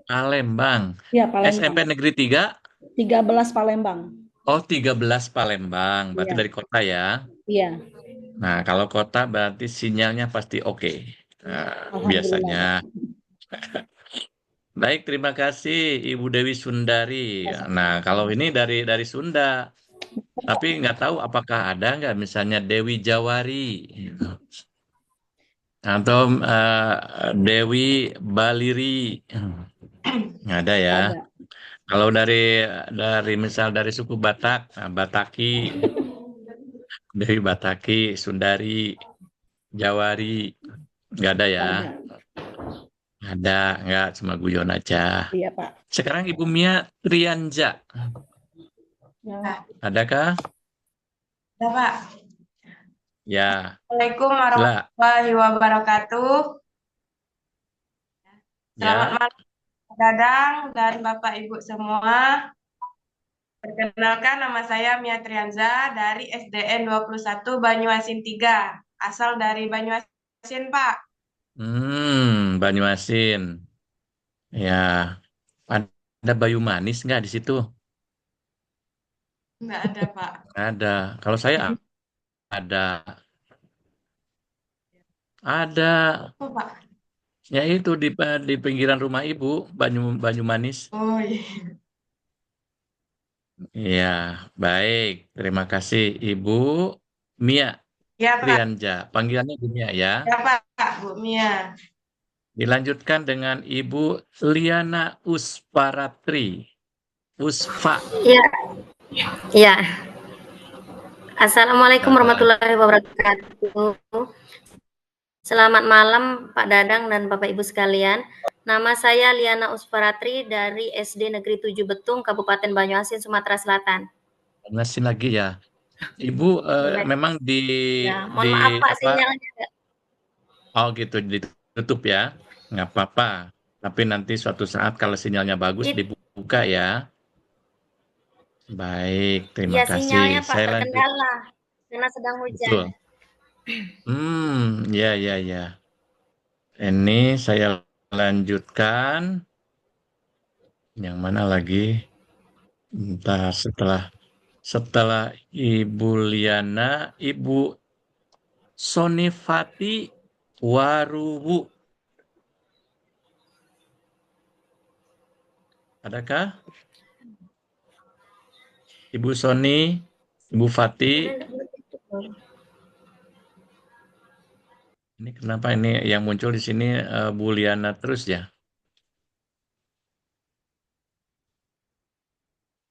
[SPEAKER 1] Palembang.
[SPEAKER 3] Ya, Palembang.
[SPEAKER 1] SMP Negeri 3?
[SPEAKER 3] 13 Palembang.
[SPEAKER 1] Oh, 13 Palembang. Berarti
[SPEAKER 3] Iya.
[SPEAKER 1] dari kota ya?
[SPEAKER 3] Iya.
[SPEAKER 1] Nah, kalau kota berarti sinyalnya pasti oke. Biasanya. Baik, terima kasih Ibu Dewi Sundari. Nah, kalau ini dari Sunda. Tapi nggak tahu apakah ada nggak misalnya Dewi Jawari atau Dewi Baliri. Nggak ada ya.
[SPEAKER 3] Ada.
[SPEAKER 1] Kalau dari misal dari suku Batak, Bataki, Dewi Bataki, Sundari, Jawari, nggak ada ya? Ada, nggak, cuma guyon aja.
[SPEAKER 3] Iya Pak.
[SPEAKER 1] Sekarang Ibu Mia Trianja,
[SPEAKER 3] Ya.
[SPEAKER 1] adakah?
[SPEAKER 20] Ya, Pak.
[SPEAKER 1] Ya.
[SPEAKER 20] Assalamualaikum warahmatullahi wabarakatuh. Selamat
[SPEAKER 1] Ya.
[SPEAKER 20] malam Dadang dan Bapak Ibu semua. Perkenalkan, nama saya Mia Trianza dari SDN 21 Banyuasin 3, asal dari Banyuasin Pak.
[SPEAKER 1] Banyuasin. Ya, ada Bayu Manis nggak di situ?
[SPEAKER 20] Enggak ada, Pak.
[SPEAKER 1] Ada. Kalau saya ada. Ada.
[SPEAKER 20] Oh, Pak.
[SPEAKER 1] Ya itu di pinggiran rumah ibu, Banyu Manis.
[SPEAKER 20] Oh, iya.
[SPEAKER 1] Ya, baik. Terima kasih Ibu Mia
[SPEAKER 20] Ya, Pak.
[SPEAKER 1] Trianja. Panggilannya Bu Mia ya.
[SPEAKER 20] Ya, Pak, Bu Mia.
[SPEAKER 1] Dilanjutkan dengan Ibu Liana Usparatri. Usfa.
[SPEAKER 21] Iya, iya. Assalamualaikum
[SPEAKER 1] Silakan.
[SPEAKER 21] warahmatullahi wabarakatuh. Selamat malam Pak Dadang dan Bapak Ibu sekalian. Nama saya Liana Usparatri dari SD Negeri 7 Betung, Kabupaten Banyuasin, Sumatera Selatan.
[SPEAKER 1] Ngasin lagi ya. Ibu memang
[SPEAKER 21] Ya, mohon maaf Pak, sinyalnya nggak.
[SPEAKER 1] Oh gitu, ditutup ya. Nggak apa-apa. Tapi nanti suatu saat kalau sinyalnya bagus dibuka ya. Baik, terima
[SPEAKER 21] Ya,
[SPEAKER 1] kasih.
[SPEAKER 21] sinyalnya Pak
[SPEAKER 1] Saya lanjut.
[SPEAKER 21] terkendala karena sedang hujan.
[SPEAKER 1] Betul. Ya. Ini saya lanjutkan. Yang mana lagi? Bentar, setelah Ibu Liana, Ibu Sonifati Waruwu. Adakah? Ibu Soni, Ibu Fati. Ini kenapa ini yang muncul di sini Bu Liana terus ya?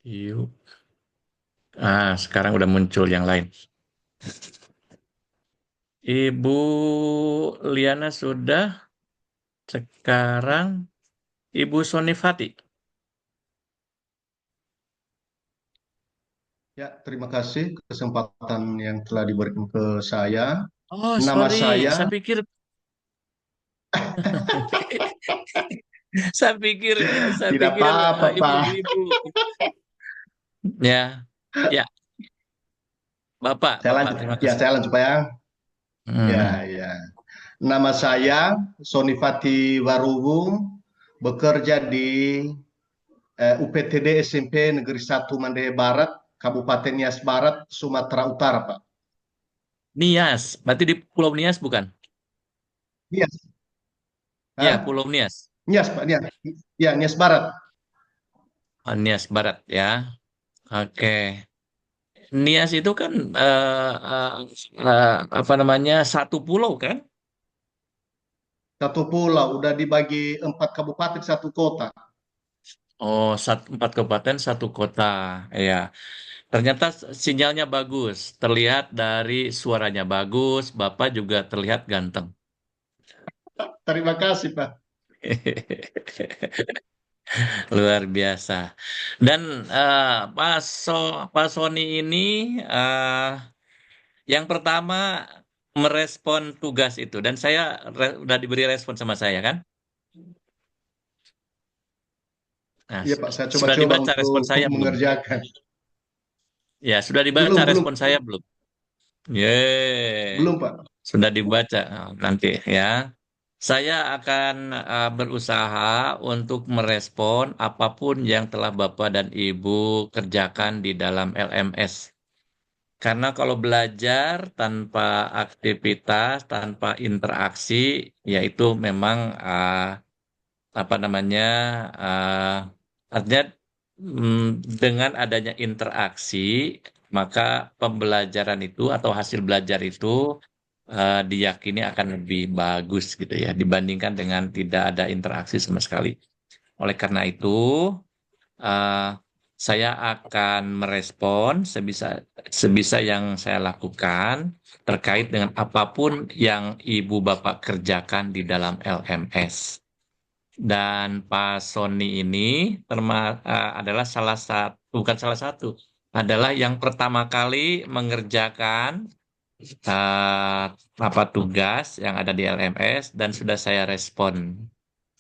[SPEAKER 1] Yuk. Sekarang udah muncul yang lain. Ibu Liana sudah. Sekarang Ibu Sonifati.
[SPEAKER 22] Ya, terima kasih kesempatan yang telah diberikan ke saya.
[SPEAKER 1] Oh,
[SPEAKER 22] Nama
[SPEAKER 1] sorry.
[SPEAKER 22] saya
[SPEAKER 1] Saya pikir saya pikir
[SPEAKER 22] tidak apa-apa, Pak.
[SPEAKER 1] ibu-ibu. Ya. Bapak, terima kasih.
[SPEAKER 22] Saya lanjut, Pak ya. Ya. Nama saya Sonifati Waruwu, bekerja di UPTD SMP Negeri 1 Mandailing Barat, Kabupaten Nias Barat, Sumatera Utara, Pak.
[SPEAKER 1] Nias, berarti di Pulau Nias bukan?
[SPEAKER 22] Nias.
[SPEAKER 1] Ya, Pulau Nias.
[SPEAKER 22] Nias, Pak. Ya, Nias Barat.
[SPEAKER 1] Nias Barat ya. Oke. Nias itu kan satu pulau kan?
[SPEAKER 22] Satu pulau, udah dibagi 4 kabupaten, 1 kota.
[SPEAKER 1] Oh, 4 kabupaten, 1 kota. Ya. Ternyata sinyalnya bagus. Terlihat dari suaranya bagus. Bapak juga terlihat ganteng.
[SPEAKER 22] Terima kasih, Pak.
[SPEAKER 1] Luar biasa. Dan Pak Sony ini yang pertama merespon tugas itu. Dan saya udah diberi respon sama saya kan? Nah,
[SPEAKER 22] Iya, Pak, saya
[SPEAKER 1] sudah
[SPEAKER 22] coba
[SPEAKER 1] dibaca respon saya belum?
[SPEAKER 22] mengerjakan.
[SPEAKER 1] Ya, sudah dibaca respon saya belum?
[SPEAKER 22] Belum, Pak.
[SPEAKER 1] Sudah dibaca nanti ya. Saya akan berusaha untuk merespon apapun yang telah Bapak dan Ibu kerjakan di dalam LMS. Karena kalau belajar tanpa aktivitas, tanpa interaksi, yaitu memang artinya dengan adanya interaksi, maka pembelajaran itu atau hasil belajar itu diyakini akan lebih bagus gitu ya dibandingkan dengan tidak ada interaksi sama sekali. Oleh karena itu, saya akan merespon sebisa yang saya lakukan terkait dengan apapun yang Ibu Bapak kerjakan di dalam LMS. Dan Pak Sony ini adalah adalah yang pertama kali mengerjakan tugas yang ada di LMS dan sudah saya respon,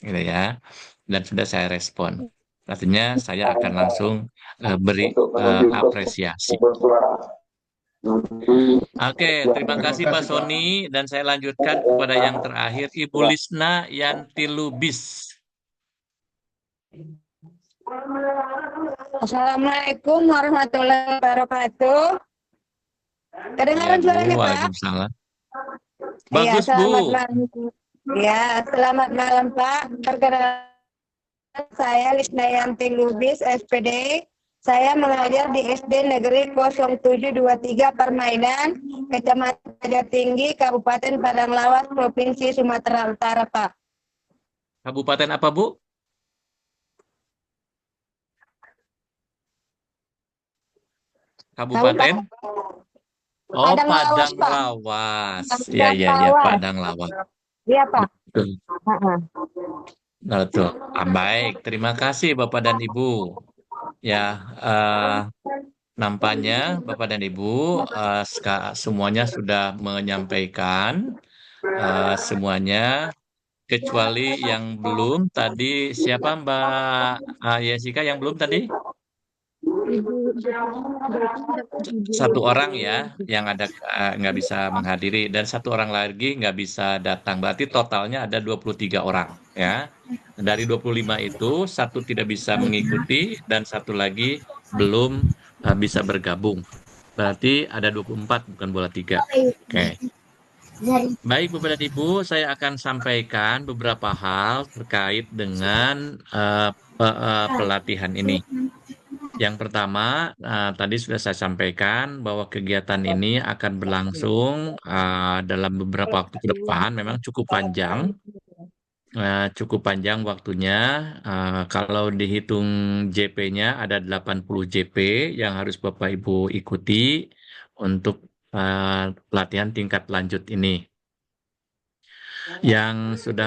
[SPEAKER 1] gitu ya. Dan sudah saya respon. Artinya saya akan langsung beri apresiasi. Oke, terima kasih Pak Sony dan saya lanjutkan kepada yang terakhir Ibu Lisna Yanti Lubis.
[SPEAKER 5] Assalamualaikum warahmatullahi wabarakatuh. Kedengaran suaranya, Pak?
[SPEAKER 1] Waalaikumsalam.
[SPEAKER 5] Iya,
[SPEAKER 1] Bagus,
[SPEAKER 5] selamat
[SPEAKER 1] Bu.
[SPEAKER 5] malam. Ya, selamat malam, Pak. Perkenalkan saya Lisna Yanti Lubis, SPD. Saya mengajar di SD Negeri 0723 Permainan, Kecamatan Tinggi, Kabupaten Padang Lawas, Provinsi Sumatera Utara, Pak.
[SPEAKER 1] Kabupaten apa, Bu? Kabupaten? Oh,
[SPEAKER 5] Padang Lawas,
[SPEAKER 1] Padang
[SPEAKER 5] Pak.
[SPEAKER 1] Lawas. Ya,
[SPEAKER 5] Padang
[SPEAKER 1] ya, ya,
[SPEAKER 5] Lawas.
[SPEAKER 1] Padang Lawas.
[SPEAKER 5] Iya, Pak.
[SPEAKER 1] Betul.
[SPEAKER 5] Heeh.
[SPEAKER 1] Betul. Baik, terima kasih Bapak dan Ibu. Ya, nampaknya Bapak dan Ibu semuanya sudah menyampaikan semuanya, kecuali yang belum tadi. Siapa Mbak Yesika yang belum tadi? Satu orang ya yang ada nggak bisa menghadiri dan satu orang lagi nggak bisa datang. Berarti totalnya ada 23 orang ya. Dari 25 itu satu tidak bisa mengikuti dan satu lagi belum bisa bergabung. Berarti ada 24 bukan bola 3. Oke. Baik Bapak dan Ibu, saya akan sampaikan beberapa hal terkait dengan pelatihan ini. Yang pertama, tadi sudah saya sampaikan bahwa kegiatan ini akan berlangsung dalam beberapa waktu ke depan, memang cukup panjang waktunya. Kalau dihitung JP-nya ada 80 JP yang harus Bapak Ibu ikuti untuk pelatihan tingkat lanjut ini. Yang sudah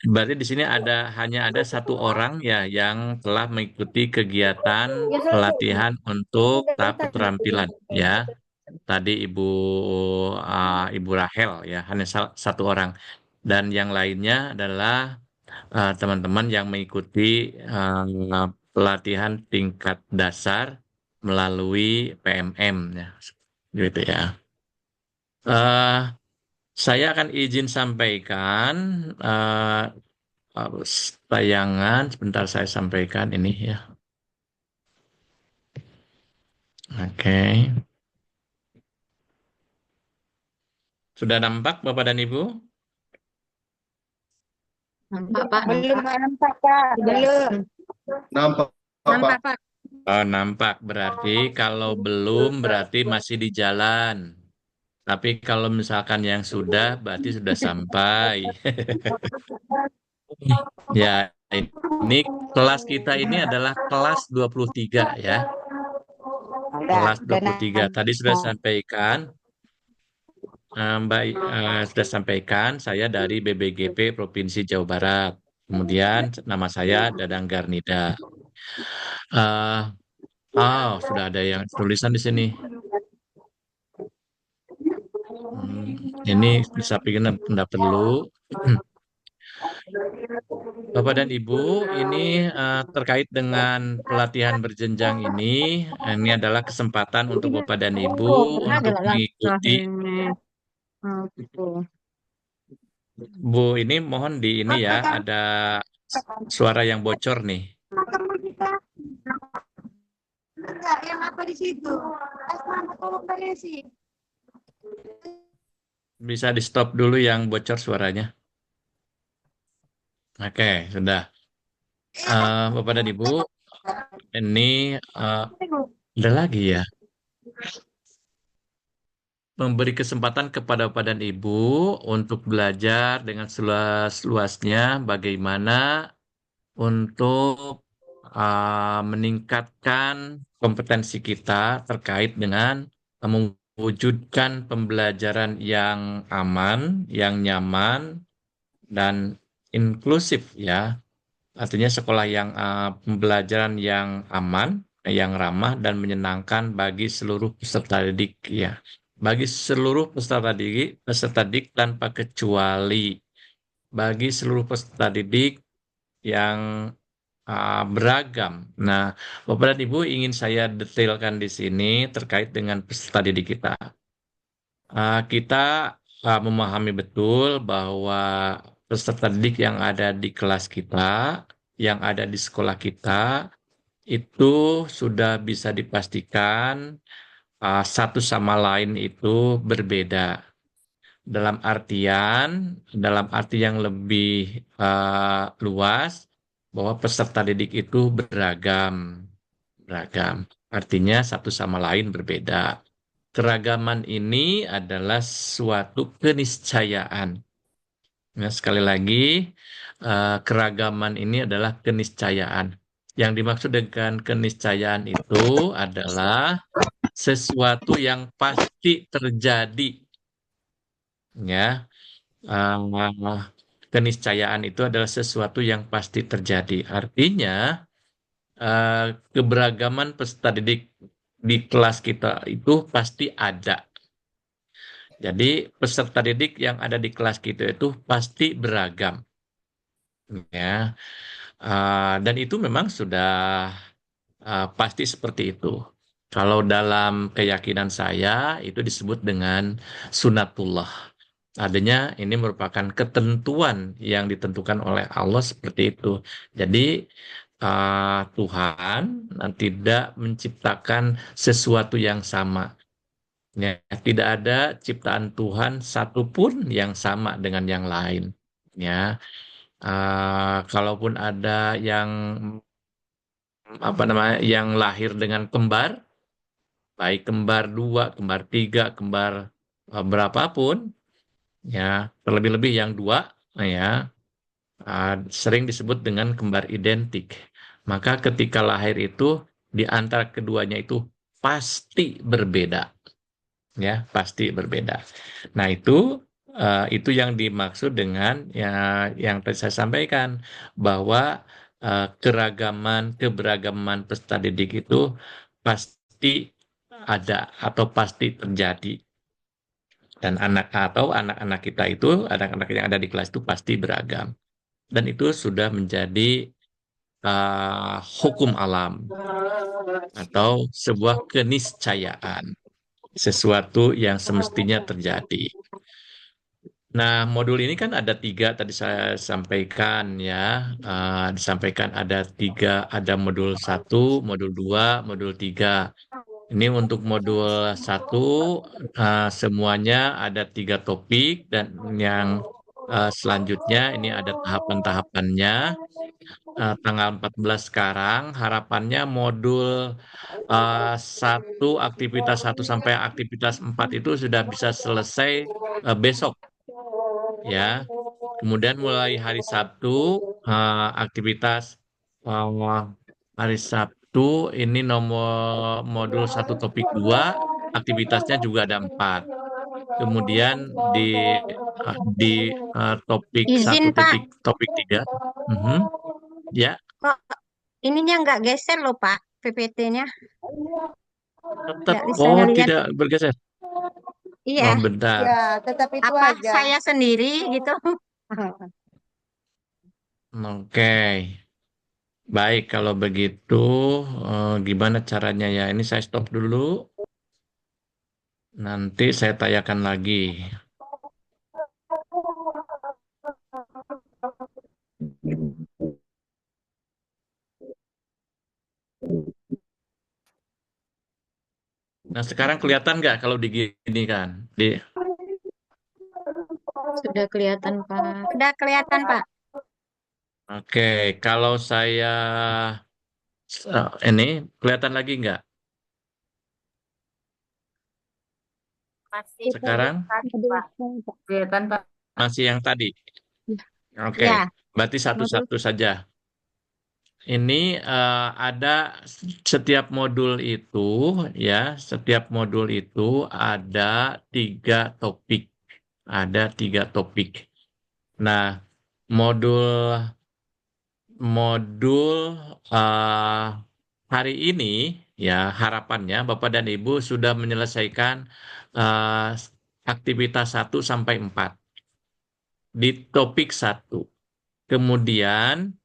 [SPEAKER 1] berarti di sini hanya ada satu orang ya yang telah mengikuti kegiatan pelatihan untuk tahap keterampilan ya. Tadi Ibu Rahel ya, hanya satu orang dan yang lainnya adalah teman-teman yang mengikuti pelatihan tingkat dasar melalui PMM ya, gitu ya. Saya akan izin sampaikan tayangan. Sebentar saya sampaikan ini ya. Oke. Sudah nampak Bapak dan Ibu?
[SPEAKER 16] Nampak, Pak.
[SPEAKER 5] Belum nampak, Pak. Belum.
[SPEAKER 22] Nampak,
[SPEAKER 5] Nampak,
[SPEAKER 22] Pak.
[SPEAKER 5] Pak.
[SPEAKER 1] Oh, nampak. Berarti kalau belum berarti masih di jalan. Tapi kalau misalkan yang sudah berarti sudah sampai. Ya, ini kelas kita ini adalah kelas 23 ya. Kelas 23. Tadi sudah sampaikan, Mbak sudah sampaikan saya dari BBGP Provinsi Jawa Barat. Kemudian nama saya Dadang Garnida. Sudah ada yang tulisan di sini. Ini bisa bikin tidak perlu. Bapak dan Ibu, ini terkait dengan pelatihan berjenjang ini adalah kesempatan untuk Bapak dan Ibu untuk mengikuti. Bu, ini mohon di ini ya, ada suara yang bocor nih.
[SPEAKER 5] Enggak, yang apa di situ? Asmana tolong berisi.
[SPEAKER 1] Bisa di stop dulu yang bocor suaranya. Oke, sudah. Bapak dan Ibu, ini ada lagi ya. Memberi kesempatan kepada Bapak dan Ibu untuk belajar dengan seluas-luasnya bagaimana untuk meningkatkan kompetensi kita terkait dengan mewujudkan pembelajaran yang aman, yang nyaman, dan inklusif ya. Artinya sekolah yang pembelajaran yang aman, yang ramah dan menyenangkan bagi seluruh peserta didik ya. Bagi seluruh peserta didik tanpa kecuali. Bagi seluruh peserta didik yang beragam. Nah, Bapak dan Ibu ingin saya detailkan di sini terkait dengan peserta didik kita. Kita memahami betul bahwa peserta didik yang ada di kelas kita, yang ada di sekolah kita, itu sudah bisa dipastikan satu sama lain itu berbeda. Dalam arti yang lebih luas, bahwa peserta didik itu beragam. Beragam. Artinya satu sama lain berbeda. Keragaman ini adalah suatu keniscayaan. Nah, sekali lagi, keragaman ini adalah keniscayaan. Yang dimaksud dengan keniscayaan itu adalah sesuatu yang pasti terjadi. Ya, keniscayaan itu adalah sesuatu yang pasti terjadi. Artinya, keberagaman peserta didik di kelas kita itu pasti ada. Jadi peserta didik yang ada di kelas kita itu pasti beragam, ya. Dan itu memang sudah pasti seperti itu. Kalau dalam keyakinan saya itu disebut dengan sunatullah. Adanya ini merupakan ketentuan yang ditentukan oleh Allah seperti itu. Jadi Tuhan tidak menciptakan sesuatu yang sama. Ya, tidak ada ciptaan Tuhan satupun yang sama dengan yang lain. Ya, kalaupun ada yang yang lahir dengan kembar, baik kembar 2, kembar 3, kembar berapapun, ya terlebih-lebih yang 2, ya sering disebut dengan kembar identik. Maka ketika lahir itu di antara keduanya itu pasti berbeda. Ya, pasti berbeda. Nah, itu yang dimaksud dengan yang tadi saya sampaikan, bahwa keberagaman peserta didik itu pasti ada atau pasti terjadi. Dan anak-anak kita itu, anak-anak yang ada di kelas itu pasti beragam. Dan itu sudah menjadi hukum alam atau sebuah keniscayaan. Sesuatu yang semestinya terjadi. Nah, modul ini kan ada 3 tadi saya sampaikan ya. Disampaikan ada 3, ada modul 1, modul 2, modul 3. Ini untuk modul 1 semuanya ada 3 topik dan yang selanjutnya ini ada tahapan-tahapannya. Tanggal 14 sekarang harapannya modul 1, aktivitas 1 sampai aktivitas 4 itu sudah bisa selesai besok ya. Kemudian mulai hari Sabtu aktivitas hari Sabtu ini modul 1 topik 2, aktivitasnya juga ada 4. Kemudian di topik 1
[SPEAKER 4] Izin, Pak.
[SPEAKER 1] topik 3. Ya.
[SPEAKER 4] Kok ininya nggak geser loh, Pak, PPT-nya?
[SPEAKER 1] Tetap,
[SPEAKER 4] Nggak bisa ngelihat.
[SPEAKER 1] tidak bergeser.
[SPEAKER 4] Iya.
[SPEAKER 1] Bentar.
[SPEAKER 4] Ya, tetap itu apa aja. Saya sendiri gitu.
[SPEAKER 1] Oke. Baik, kalau begitu gimana caranya ya? Ini saya stop dulu. Nanti saya tanyakan lagi. Nah, sekarang kelihatan nggak kalau digini kan?
[SPEAKER 16] Sudah kelihatan, Pak.
[SPEAKER 4] Sudah kelihatan, Pak.
[SPEAKER 1] Oke, kalau saya ini kelihatan lagi nggak?
[SPEAKER 11] Masih
[SPEAKER 1] Sekarang
[SPEAKER 11] kelihatan, Pak.
[SPEAKER 1] masih yang tadi. Oke,
[SPEAKER 4] Ya.
[SPEAKER 1] berarti satu-satu saja. Ini ada setiap modul itu ya, setiap modul itu ada 3 topik. Ada 3 topik. Nah, modul hari ini ya harapannya Bapak dan Ibu sudah menyelesaikan aktivitas 1 sampai 4 di topik 1. Kemudian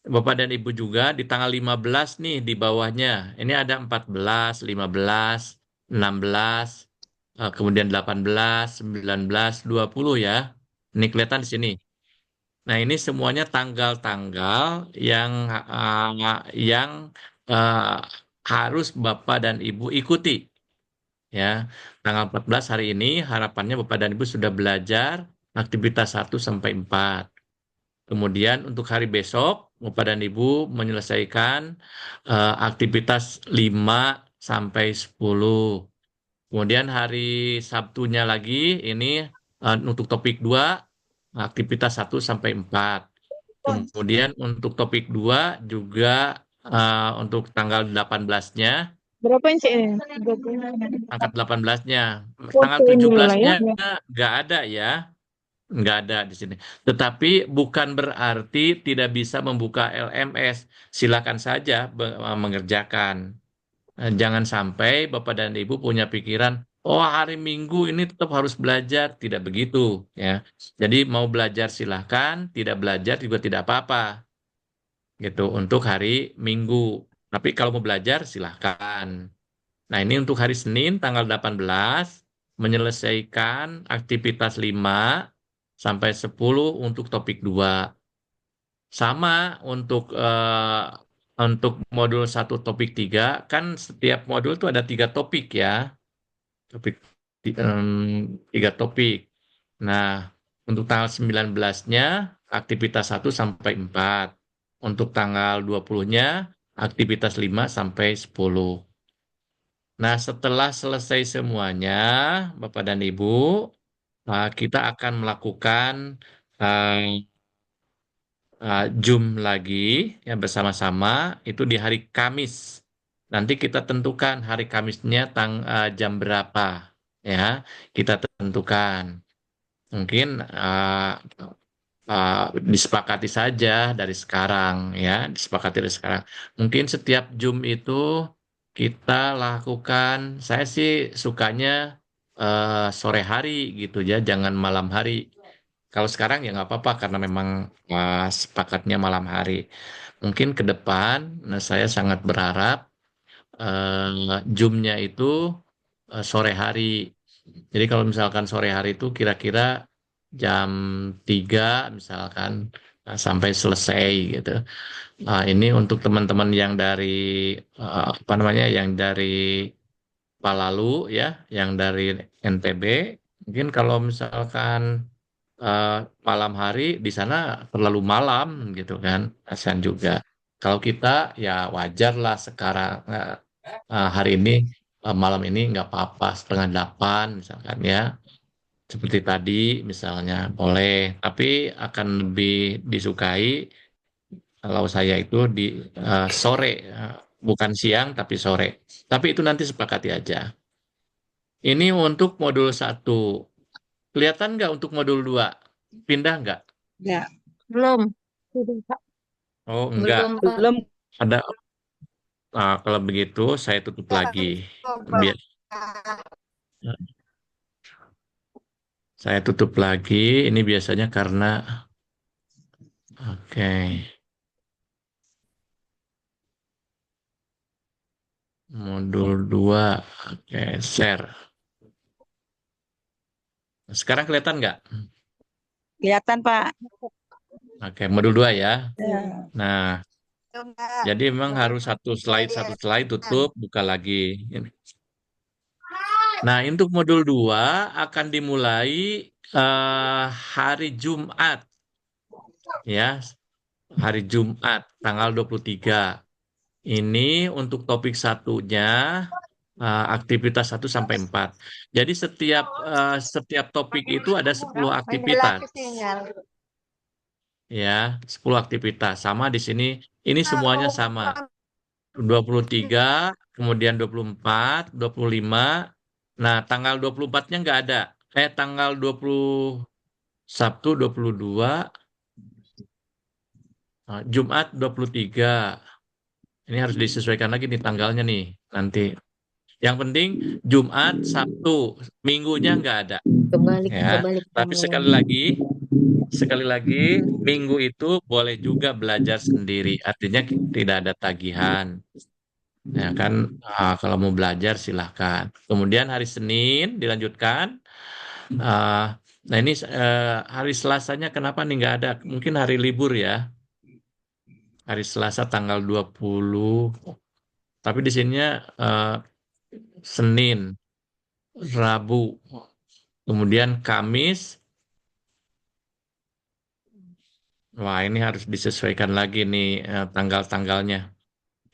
[SPEAKER 1] Bapak dan Ibu juga di tanggal 15 nih di bawahnya. Ini ada 14, 15, 16, kemudian 18, 19, 20 ya. Ini kelihatan di sini. Nah, ini semuanya tanggal-tanggal yang uh, harus Bapak dan Ibu ikuti. Ya, tanggal 14 hari ini harapannya Bapak dan Ibu sudah belajar aktivitas 1 sampai 4. Kemudian untuk hari besok, Bapak dan Ibu menyelesaikan aktivitas 5 sampai 10. Kemudian hari Sabtunya lagi ini untuk topik 2, aktivitas 1 sampai 4. Kemudian untuk topik 2 juga untuk tanggal 18-nya,
[SPEAKER 6] Berapa inci ini?
[SPEAKER 1] angkat 18-nya.
[SPEAKER 6] Oh,
[SPEAKER 1] Tanggal
[SPEAKER 6] ini dulu lah
[SPEAKER 1] 17-nya
[SPEAKER 6] ya.
[SPEAKER 1] nggak ada ya. Nggak ada di sini. Tetapi bukan berarti tidak bisa membuka LMS. Silakan saja mengerjakan. Jangan sampai Bapak dan Ibu punya pikiran, oh hari Minggu ini tetap harus belajar. Tidak begitu, ya. Jadi mau belajar silahkan, tidak belajar juga tidak apa-apa. Gitu, untuk hari Minggu. Tapi kalau mau belajar silahkan. Nah, ini untuk hari Senin tanggal 18, menyelesaikan aktivitas 5 sampai 10 untuk topik 2. Sama untuk modul 1 topik 3, kan setiap modul itu ada 3 topik ya. Topik 3 topik. Nah, untuk tanggal 19-nya aktivitas 1 sampai 4. Untuk tanggal 20-nya aktivitas 5 sampai 10. Nah, setelah selesai semuanya, Bapak dan Ibu, kita akan melakukan Zoom lagi ya bersama-sama itu di hari Kamis. Nanti kita tentukan hari Kamisnya jam berapa ya, kita tentukan. Mungkin disepakati saja dari sekarang ya, disepakati dari sekarang. Mungkin setiap Zoom itu kita lakukan, saya sih sukanya sore hari gitu ya, jangan malam hari. Kalau sekarang ya nggak apa-apa karena memang sepakatnya malam hari. Mungkin ke depan, nah saya sangat berharap Zoom-nya itu sore hari. Jadi kalau misalkan sore hari itu kira-kira jam 3 misalkan sampai selesai gitu. Ini untuk teman-teman yang dari apa namanya, yang dari Palalu ya, yang dari NTB, mungkin kalau misalkan malam hari di sana terlalu malam gitu kan, kasihan juga. Kalau kita ya wajar lah sekarang hari ini malam ini nggak apa-apa 7:30 misalkan ya, seperti tadi misalnya boleh, tapi akan lebih disukai kalau saya itu di sore, bukan siang tapi sore. Tapi itu nanti sepakati aja. Ini untuk modul 1. Kelihatan nggak untuk modul 2? Pindah nggak?
[SPEAKER 6] Ya.
[SPEAKER 4] Belum.
[SPEAKER 1] Oh, enggak.
[SPEAKER 4] Belum, Pak.
[SPEAKER 1] Belum. Ada. Kalau begitu saya tutup lagi. Biar saya tutup lagi. Ini biasanya karena oke. Modul 2. Oke, share. Sekarang kelihatan nggak?
[SPEAKER 6] Kelihatan, Pak.
[SPEAKER 1] Oke, modul 2 ya.
[SPEAKER 6] Ya.
[SPEAKER 1] Nah, jadi memang harus satu slide tutup, buka lagi. Nah, untuk modul 2 akan dimulai hari Jumat. Ya, hari Jumat tanggal 23. Ini untuk topik 1-nya aktivitas 1 sampai 4. Jadi setiap topik itu ada 10 aktivitas. Ya, 10 aktivitas. Sama di sini, ini semuanya sama. 23, kemudian 24, 25. Nah, tanggal 24-nya nggak ada. Tanggal 20 Sabtu 22, Jumat 23. Ini harus disesuaikan lagi nih tanggalnya nih nanti. Yang penting Jumat, Sabtu, Minggunya nggak ada.
[SPEAKER 2] Kebalik,
[SPEAKER 1] Ya.
[SPEAKER 2] kebalik
[SPEAKER 1] Tapi
[SPEAKER 2] tanggal.
[SPEAKER 1] sekali lagi, sekali lagi, minggu itu boleh juga belajar sendiri. Artinya tidak ada tagihan. Ya kan, kalau mau belajar silahkan. Kemudian hari Senin dilanjutkan. Nah ini hari Selasanya kenapa nih nggak ada? Mungkin hari libur ya. Hari Selasa tanggal 20. Tapi di sininya Senin, Rabu, kemudian Kamis. Wah, ini harus disesuaikan lagi nih tanggal-tanggalnya.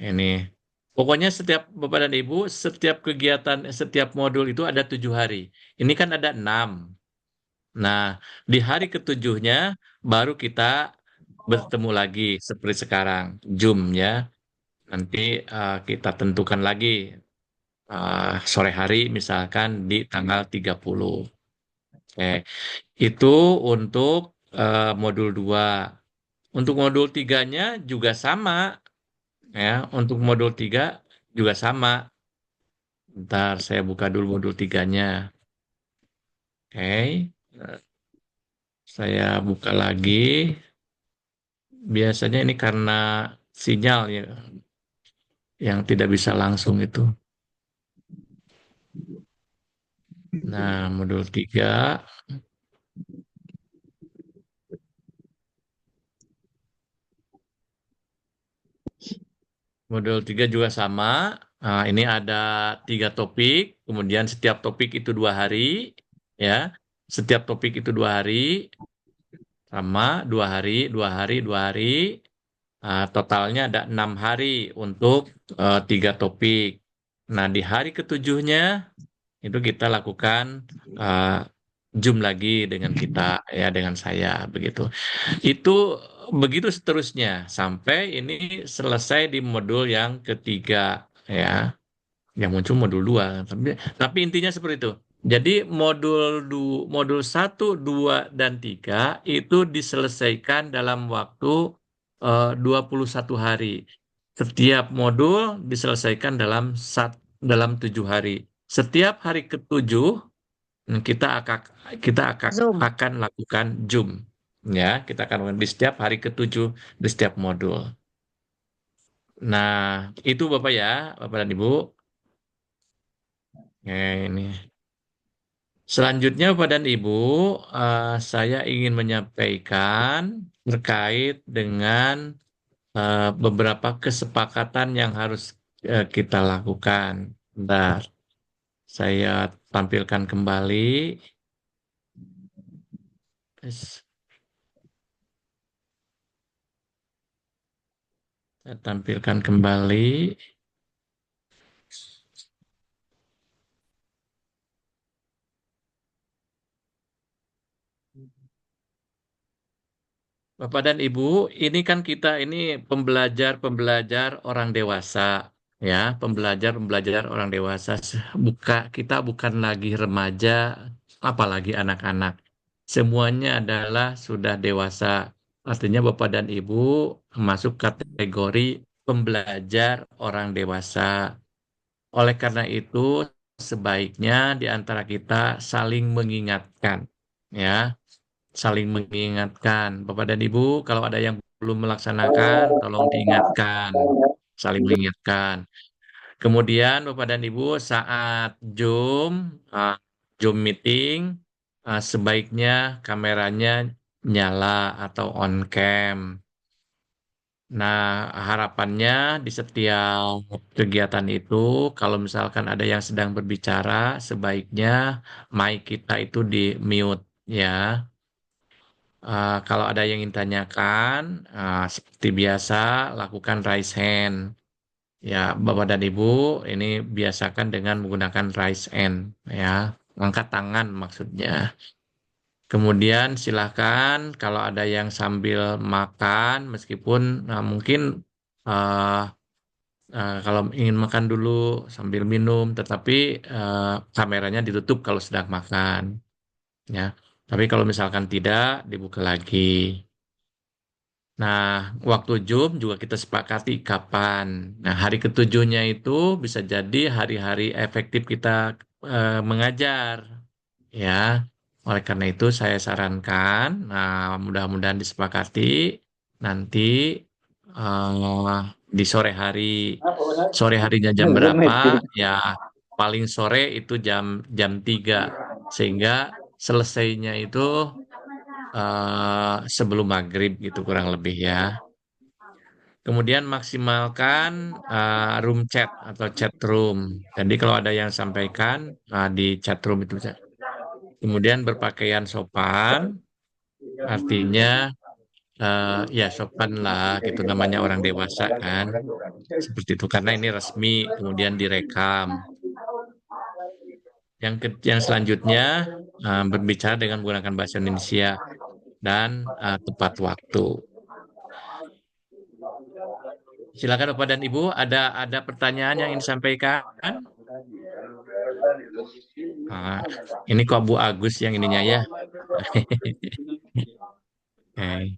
[SPEAKER 1] Ini. Pokoknya setiap Bapak dan Ibu, setiap kegiatan, setiap modul itu ada 7 hari. Ini kan ada 6. Nah, di hari ketujuhnya baru kita bertemu lagi seperti sekarang, Zoom ya. Nanti kita tentukan lagi sore hari misalkan di tanggal 30. Oke. Itu untuk modul 2. Untuk modul 3-nya juga sama ya. Untuk modul 3 juga sama. Ntar saya buka dulu modul 3-nya. Oke. Saya buka lagi. Biasanya ini karena sinyal ya yang tidak bisa langsung itu. Nah, modul 3. Modul 3 juga sama. Nah, ini ada 3 topik, kemudian setiap topik itu 2 hari, ya. Setiap topik itu 2 hari, sama 2 hari, 2 hari, 2 hari. Totalnya ada 6 hari untuk 3 topik. Nah, di hari ketujuhnya itu kita lakukan Zoom lagi dengan kita, ya, dengan saya, begitu. Itu begitu seterusnya sampai ini selesai di modul yang ketiga, ya, yang muncul modul 2. Tapi intinya seperti itu. Jadi modul 1, 2, dan 3 itu diselesaikan dalam waktu 21 hari. Setiap modul diselesaikan dalam 7 hari. Setiap hari ke-7 kita akan lakukan Zoom. Ya, kita akan lakukan di setiap hari ke-7 di setiap modul. Nah, itu Bapak ya, Bapak dan Ibu. Ini. Selanjutnya Bapak dan Ibu, saya ingin menyampaikan terkait dengan beberapa kesepakatan yang harus kita lakukan. Bentar, saya tampilkan kembali. Saya tampilkan kembali. Bapak dan Ibu, ini kan kita ini pembelajar orang dewasa, ya, pembelajar orang dewasa. Kita bukan lagi remaja, apalagi anak-anak. Semuanya adalah sudah dewasa. Artinya Bapak dan Ibu masuk kategori pembelajar orang dewasa. Oleh karena itu, sebaiknya di antara kita saling mengingatkan, ya, saling mengingatkan. Bapak dan Ibu, kalau ada yang belum melaksanakan, tolong diingatkan, saling mengingatkan. Kemudian Bapak dan Ibu saat Zoom meeting, sebaiknya kameranya nyala atau on cam. Nah, harapannya di setiap kegiatan itu, kalau misalkan ada yang sedang berbicara, sebaiknya mic kita itu di mute, ya. Kalau ada yang ingin tanyakan, seperti biasa, lakukan raise hand. Ya, Bapak dan Ibu, ini biasakan dengan menggunakan raise hand, ya, angkat tangan maksudnya. Kemudian silahkan kalau ada yang sambil makan, meskipun mungkin uh, kalau ingin makan dulu sambil minum, tetapi kameranya ditutup kalau sedang makan, ya. Tapi kalau misalkan tidak, dibuka lagi. Nah, waktu Zoom juga kita sepakati kapan. Nah, hari ketujuhnya itu bisa jadi hari-hari efektif kita mengajar, ya. Oleh karena itu saya sarankan, nah mudah-mudahan disepakati nanti di sore hari, sore harinya jam berapa? Ya paling sore itu jam jam 3 sehingga selesainya itu sebelum maghrib gitu kurang lebih ya. Kemudian maksimalkan room chat atau chat room. Jadi kalau ada yang sampaikan di chat room itu. Kemudian berpakaian sopan, artinya ya sopan lah gitu namanya orang dewasa kan. Seperti itu karena ini resmi, kemudian direkam. Yang selanjutnya berbicara dengan menggunakan bahasa Indonesia dan tepat waktu. Silakan Bapak dan Ibu, ada pertanyaan yang ingin disampaikan? Ini kok Bu Agus yang ininya ya. Oke.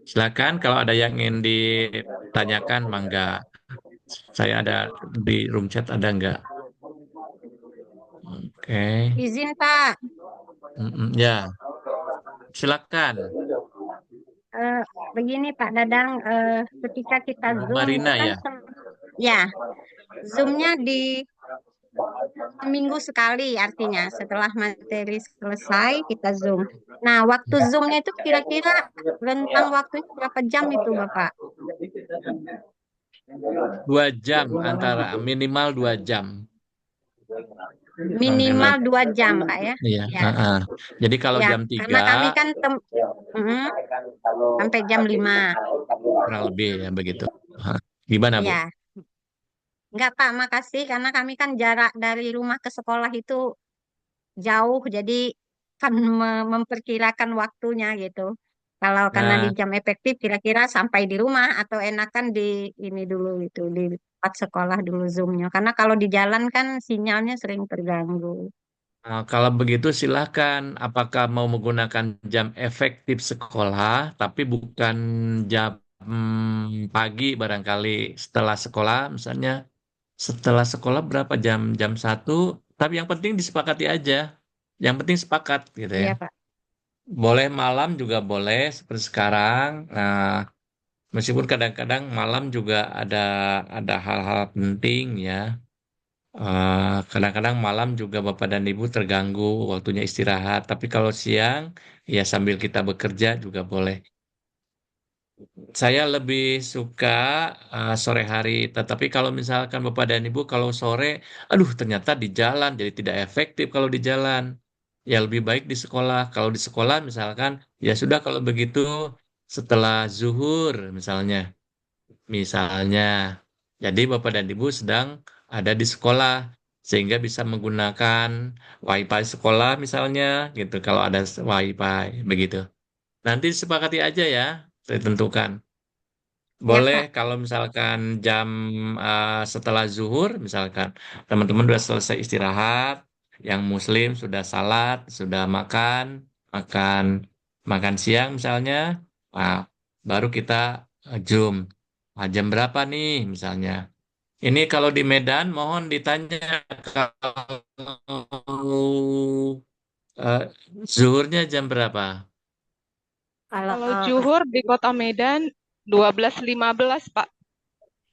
[SPEAKER 1] Silakan kalau ada yang ingin ditanyakan, mangga. Saya ada di room chat ada enggak? Oke.
[SPEAKER 4] Izin Pak,
[SPEAKER 1] Ya, silakan.
[SPEAKER 4] Begini Pak Dadang, ketika kita
[SPEAKER 1] Bu
[SPEAKER 4] Zoom itu
[SPEAKER 1] Marina
[SPEAKER 4] kan
[SPEAKER 1] ya.
[SPEAKER 4] ya Zoom-nya di seminggu sekali, artinya setelah materi selesai kita Zoom. Nah, waktu Zoom-nya itu kira-kira rentang waktunya berapa jam itu Bapak?
[SPEAKER 1] 2 jam antara minimal 2 jam.
[SPEAKER 4] Minimal 2 jam Pak ya.
[SPEAKER 1] Iya.
[SPEAKER 4] Ya.
[SPEAKER 1] Jadi kalau
[SPEAKER 4] Ya,
[SPEAKER 1] jam
[SPEAKER 4] karena
[SPEAKER 1] 3
[SPEAKER 4] kami kan sampai jam 5.
[SPEAKER 1] kurang lebih ya begitu. Gimana Bu?
[SPEAKER 4] Ya. Enggak Pak, makasih karena kami kan jarak dari rumah ke sekolah itu jauh, jadi kan memperkirakan waktunya gitu. Kalau karena di
[SPEAKER 1] Nah,
[SPEAKER 4] jam efektif kira-kira sampai di rumah atau enakan di ini dulu gitu, di tempat sekolah dulu Zoom-nya. Karena kalau di jalan kan sinyalnya sering terganggu.
[SPEAKER 1] kalau begitu silahkan. Apakah mau menggunakan jam efektif sekolah, tapi bukan jam pagi barangkali setelah sekolah, misalnya setelah sekolah berapa jam? Jam 1, tapi yang penting disepakati aja. Yang penting sepakat gitu ya.
[SPEAKER 4] Iya Pak.
[SPEAKER 1] Boleh malam juga boleh seperti sekarang. Nah, meskipun kadang-kadang malam juga ada hal-hal penting ya. Kadang-kadang malam juga Bapak dan Ibu terganggu waktunya istirahat. Tapi kalau siang, ya sambil kita bekerja juga boleh. Saya lebih suka sore hari. Tetapi kalau misalkan Bapak dan Ibu kalau sore, aduh ternyata di jalan jadi tidak efektif kalau di jalan. Ya lebih baik di sekolah. Kalau di sekolah misalkan, ya sudah kalau begitu setelah zuhur misalnya. Misalnya. Jadi Bapak dan Ibu sedang ada di sekolah sehingga bisa menggunakan WiFi sekolah misalnya gitu kalau ada WiFi begitu. Nanti disepakati aja ya, ditentukan.
[SPEAKER 4] Ya
[SPEAKER 1] Boleh
[SPEAKER 4] Pak.
[SPEAKER 1] kalau misalkan jam setelah zuhur misalkan teman-teman sudah selesai istirahat, yang muslim sudah salat, sudah makan makan siang misalnya, nah, baru kita Zoom. Jam berapa nih misalnya? Ini kalau di Medan, mohon ditanya kalau zuhurnya jam berapa?
[SPEAKER 7] Kalau zuhur di Kota Medan 12.15, Pak.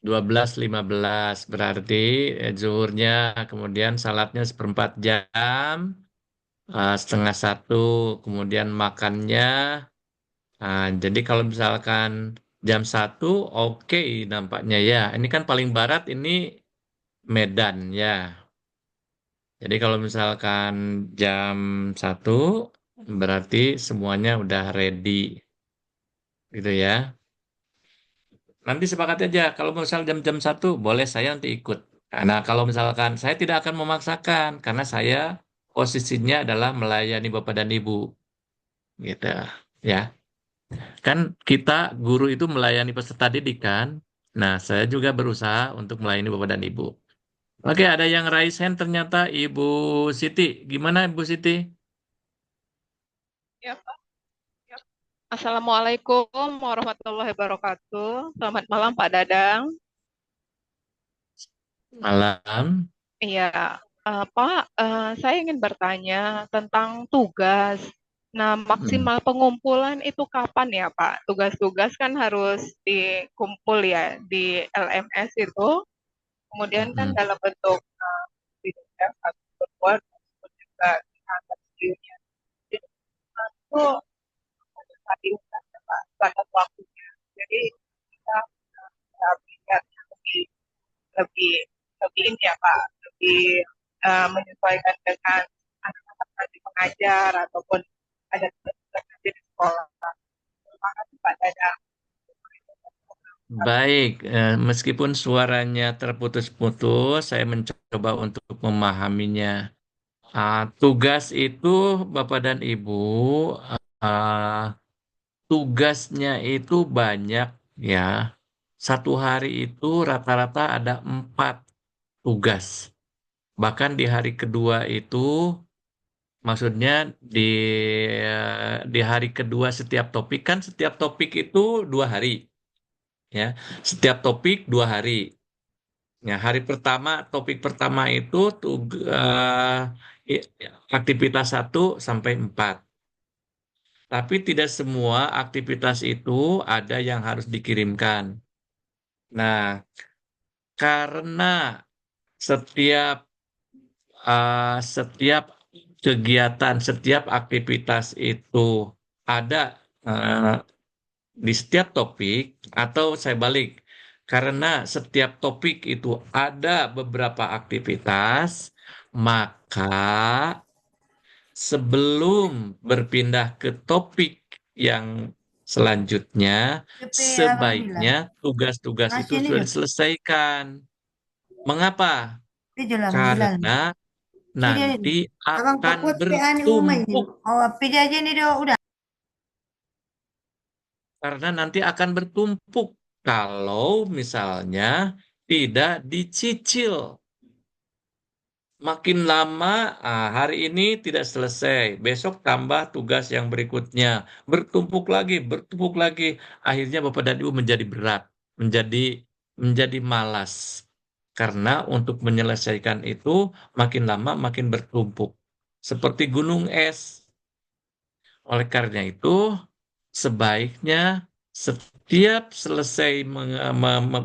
[SPEAKER 1] 12.15 berarti zuhurnya, kemudian salatnya 1/4 jam, 1/2, kemudian makannya. Jadi kalau misalkan jam 1, oke nampaknya ya. Ini kan paling barat ini Medan ya. Jadi kalau misalkan jam 1 berarti semuanya udah ready gitu ya. Nanti sepakat aja kalau misal jam-jam 1 boleh saya nanti ikut. Nah, kalau misalkan saya tidak akan memaksakan karena saya posisinya adalah melayani Bapak dan Ibu gitu ya. Kan kita guru itu melayani peserta didik kan. Nah, saya juga berusaha untuk melayani Bapak dan Ibu. Oke, ada yang raise hand ternyata Ibu Siti. Gimana Ibu Siti?
[SPEAKER 7] Ya, Pak. Assalamualaikum warahmatullahi wabarakatuh. Selamat malam Pak Dadang.
[SPEAKER 1] Malam.
[SPEAKER 7] Iya, Pak, saya ingin bertanya tentang tugas. Nah, maksimal pengumpulan itu kapan ya, Pak? Tugas-tugas kan harus dikumpul ya di LMS itu. Kemudian kan dalam bentuk PDF atau Word, ataupun juga diantar videonya. Itu bisa diungkap ya, Pak, batas waktunya. Jadi kita bisa melihat lebih lebih lebih ini ya Pak, lebih menyesuaikan dengan anak-anak tadi pengajar ataupun ada tugas di sekolah. Terima kasih Pak Dadang.
[SPEAKER 1] Baik, meskipun suaranya terputus-putus, saya mencoba untuk memahaminya. Tugas itu, Bapak dan Ibu, ah, tugasnya itu banyak ya. Satu hari itu rata-rata ada 4 tugas. Bahkan di hari kedua itu, maksudnya di hari kedua setiap topik kan setiap topik itu 2 hari. Ya, setiap topik 2 hari. Ya, hari pertama, topik pertama itu aktivitas 1 sampai 4. Tapi tidak semua aktivitas itu ada yang harus dikirimkan. Nah, karena setiap setiap kegiatan, setiap aktivitas itu ada di setiap topik, atau saya balik, karena setiap topik itu ada beberapa aktivitas, maka sebelum berpindah ke topik yang selanjutnya, sebaiknya tugas-tugas itu sudah diselesaikan. Mengapa? Karena nanti akan bertumpuk. Karena nanti akan bertumpuk kalau misalnya tidak dicicil. Makin lama, hari ini tidak selesai, besok tambah tugas yang berikutnya, bertumpuk lagi, akhirnya Bapak dan Ibu menjadi berat, menjadi malas, karena untuk menyelesaikan itu makin lama makin bertumpuk, seperti gunung es. Oleh karena itu, sebaiknya setiap selesai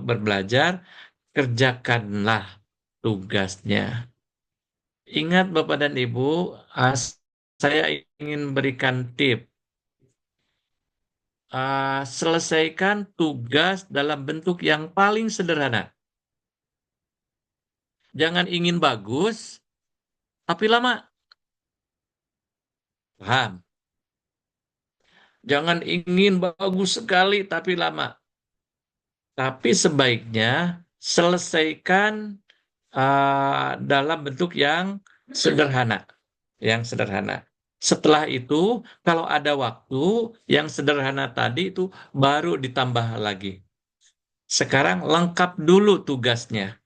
[SPEAKER 1] berbelajar, kerjakanlah tugasnya. Ingat Bapak dan Ibu, saya ingin berikan tip. Selesaikan tugas dalam bentuk yang paling sederhana. Jangan ingin bagus, tapi lama. Paham? Jangan ingin bagus sekali, tapi lama. Tapi sebaiknya selesaikan dalam bentuk yang sederhana. Setelah itu, kalau ada waktu, yang sederhana tadi itu baru ditambah lagi. Sekarang lengkap dulu tugasnya.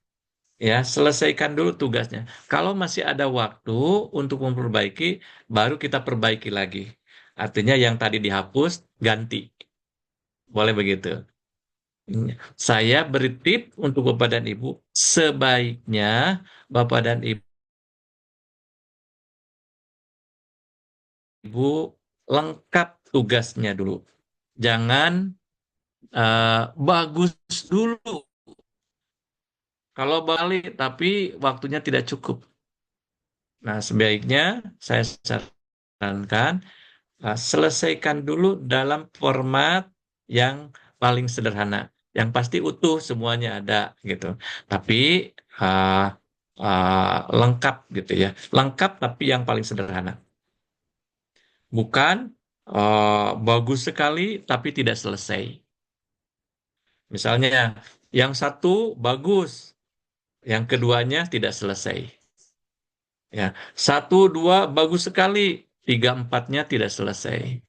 [SPEAKER 1] Ya, selesaikan dulu tugasnya. Kalau masih ada waktu untuk memperbaiki, baru kita perbaiki lagi. Artinya yang tadi dihapus, ganti. Boleh begitu. Saya beri tip untuk Bapak dan Ibu, sebaiknya Bapak dan Ibu lengkap tugasnya dulu. Jangan bagus dulu. Kalau balik tapi waktunya tidak cukup. Nah, sebaiknya saya sarankan selesaikan dulu dalam format yang paling sederhana. Yang pasti utuh semuanya ada gitu. Tapi lengkap gitu ya. Lengkap tapi yang paling sederhana. Bukan bagus sekali tapi tidak selesai. Misalnya yang satu bagus, yang keduanya tidak selesai. Ya, 1, 2 bagus sekali, 3, 4-nya tidak selesai.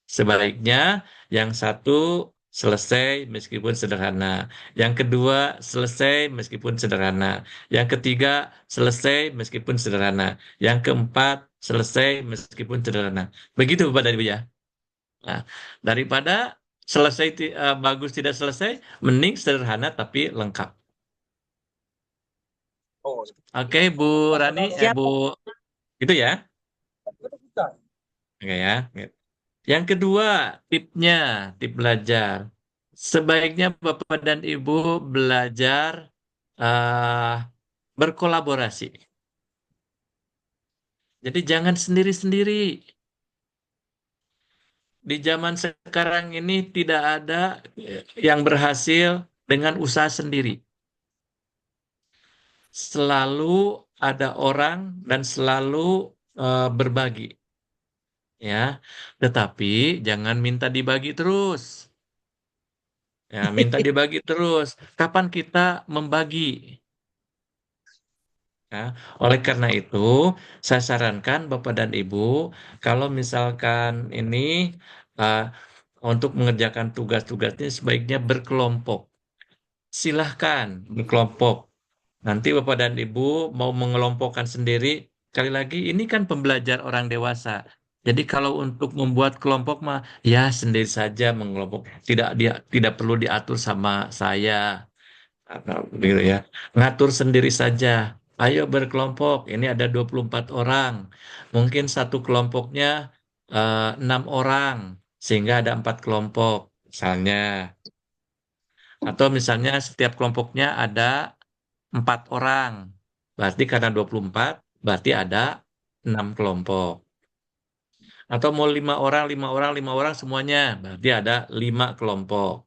[SPEAKER 1] Sebaliknya yang satu selesai meskipun sederhana, yang kedua selesai meskipun sederhana, yang ketiga selesai meskipun sederhana, yang keempat selesai meskipun sederhana. Begitu Bapak dan Ibu ya. Nah, daripada selesai bagus tidak selesai, mending sederhana tapi lengkap. Oke, Bu Rani,
[SPEAKER 6] Siap.
[SPEAKER 1] Bu, itu ya. Oke ya. Yang kedua, tipnya, tip belajar. Sebaiknya Bapak dan Ibu belajar eh, berkolaborasi. Jadi jangan sendiri-sendiri. Di zaman sekarang ini tidak ada yang berhasil dengan usaha sendiri. Selalu ada orang dan selalu berbagi. Ya, tetapi jangan minta dibagi terus. Ya, minta dibagi terus. Kapan kita membagi? Ya, oleh karena itu, saya sarankan Bapak dan Ibu, kalau misalkan ini uh, untuk mengerjakan tugas-tugasnya sebaiknya berkelompok. Silahkan berkelompok. Nanti Bapak dan Ibu mau mengelompokkan sendiri, sekali lagi ini kan pembelajar orang dewasa. Jadi kalau untuk membuat kelompok mah ya sendiri saja mengelompok. Tidak perlu diatur sama saya. Gitu ya. Ngatur sendiri saja. Ayo berkelompok. Ini ada 24 orang. Mungkin satu kelompoknya 6 orang. Sehingga ada 4 kelompok. Misalnya. Atau misalnya setiap kelompoknya ada 4 orang. Berarti karena 24, berarti ada 6 kelompok. Atau mau 5 orang, 5 orang, 5 orang semuanya. Berarti ada 5 kelompok.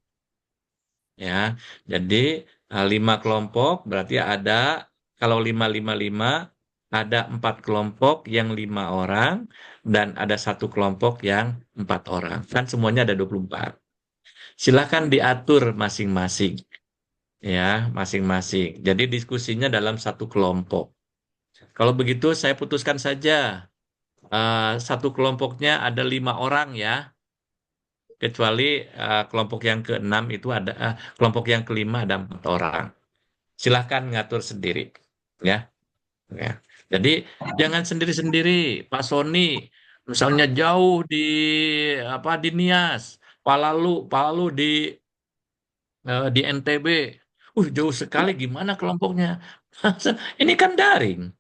[SPEAKER 1] Ya, jadi 5 kelompok berarti ada, kalau 5, 5, 5, ada 4 kelompok yang 5 orang, dan ada satu kelompok yang 4 orang. Kan semuanya ada 24. Silahkan diatur masing-masing. Ya, masing-masing. Jadi diskusinya dalam satu kelompok. Kalau begitu saya putuskan saja. Satu kelompoknya ada 5 orang ya. Kecuali kelompok yang keenam itu ada, kelompok yang kelima ada 4 orang. Silahkan ngatur sendiri. Ya. Ya. Jadi jangan sendiri-sendiri. Pak Sony, misalnya jauh di Nias, Palalu di NTB. Jauh sekali, gimana kelompoknya? Ini kan daring.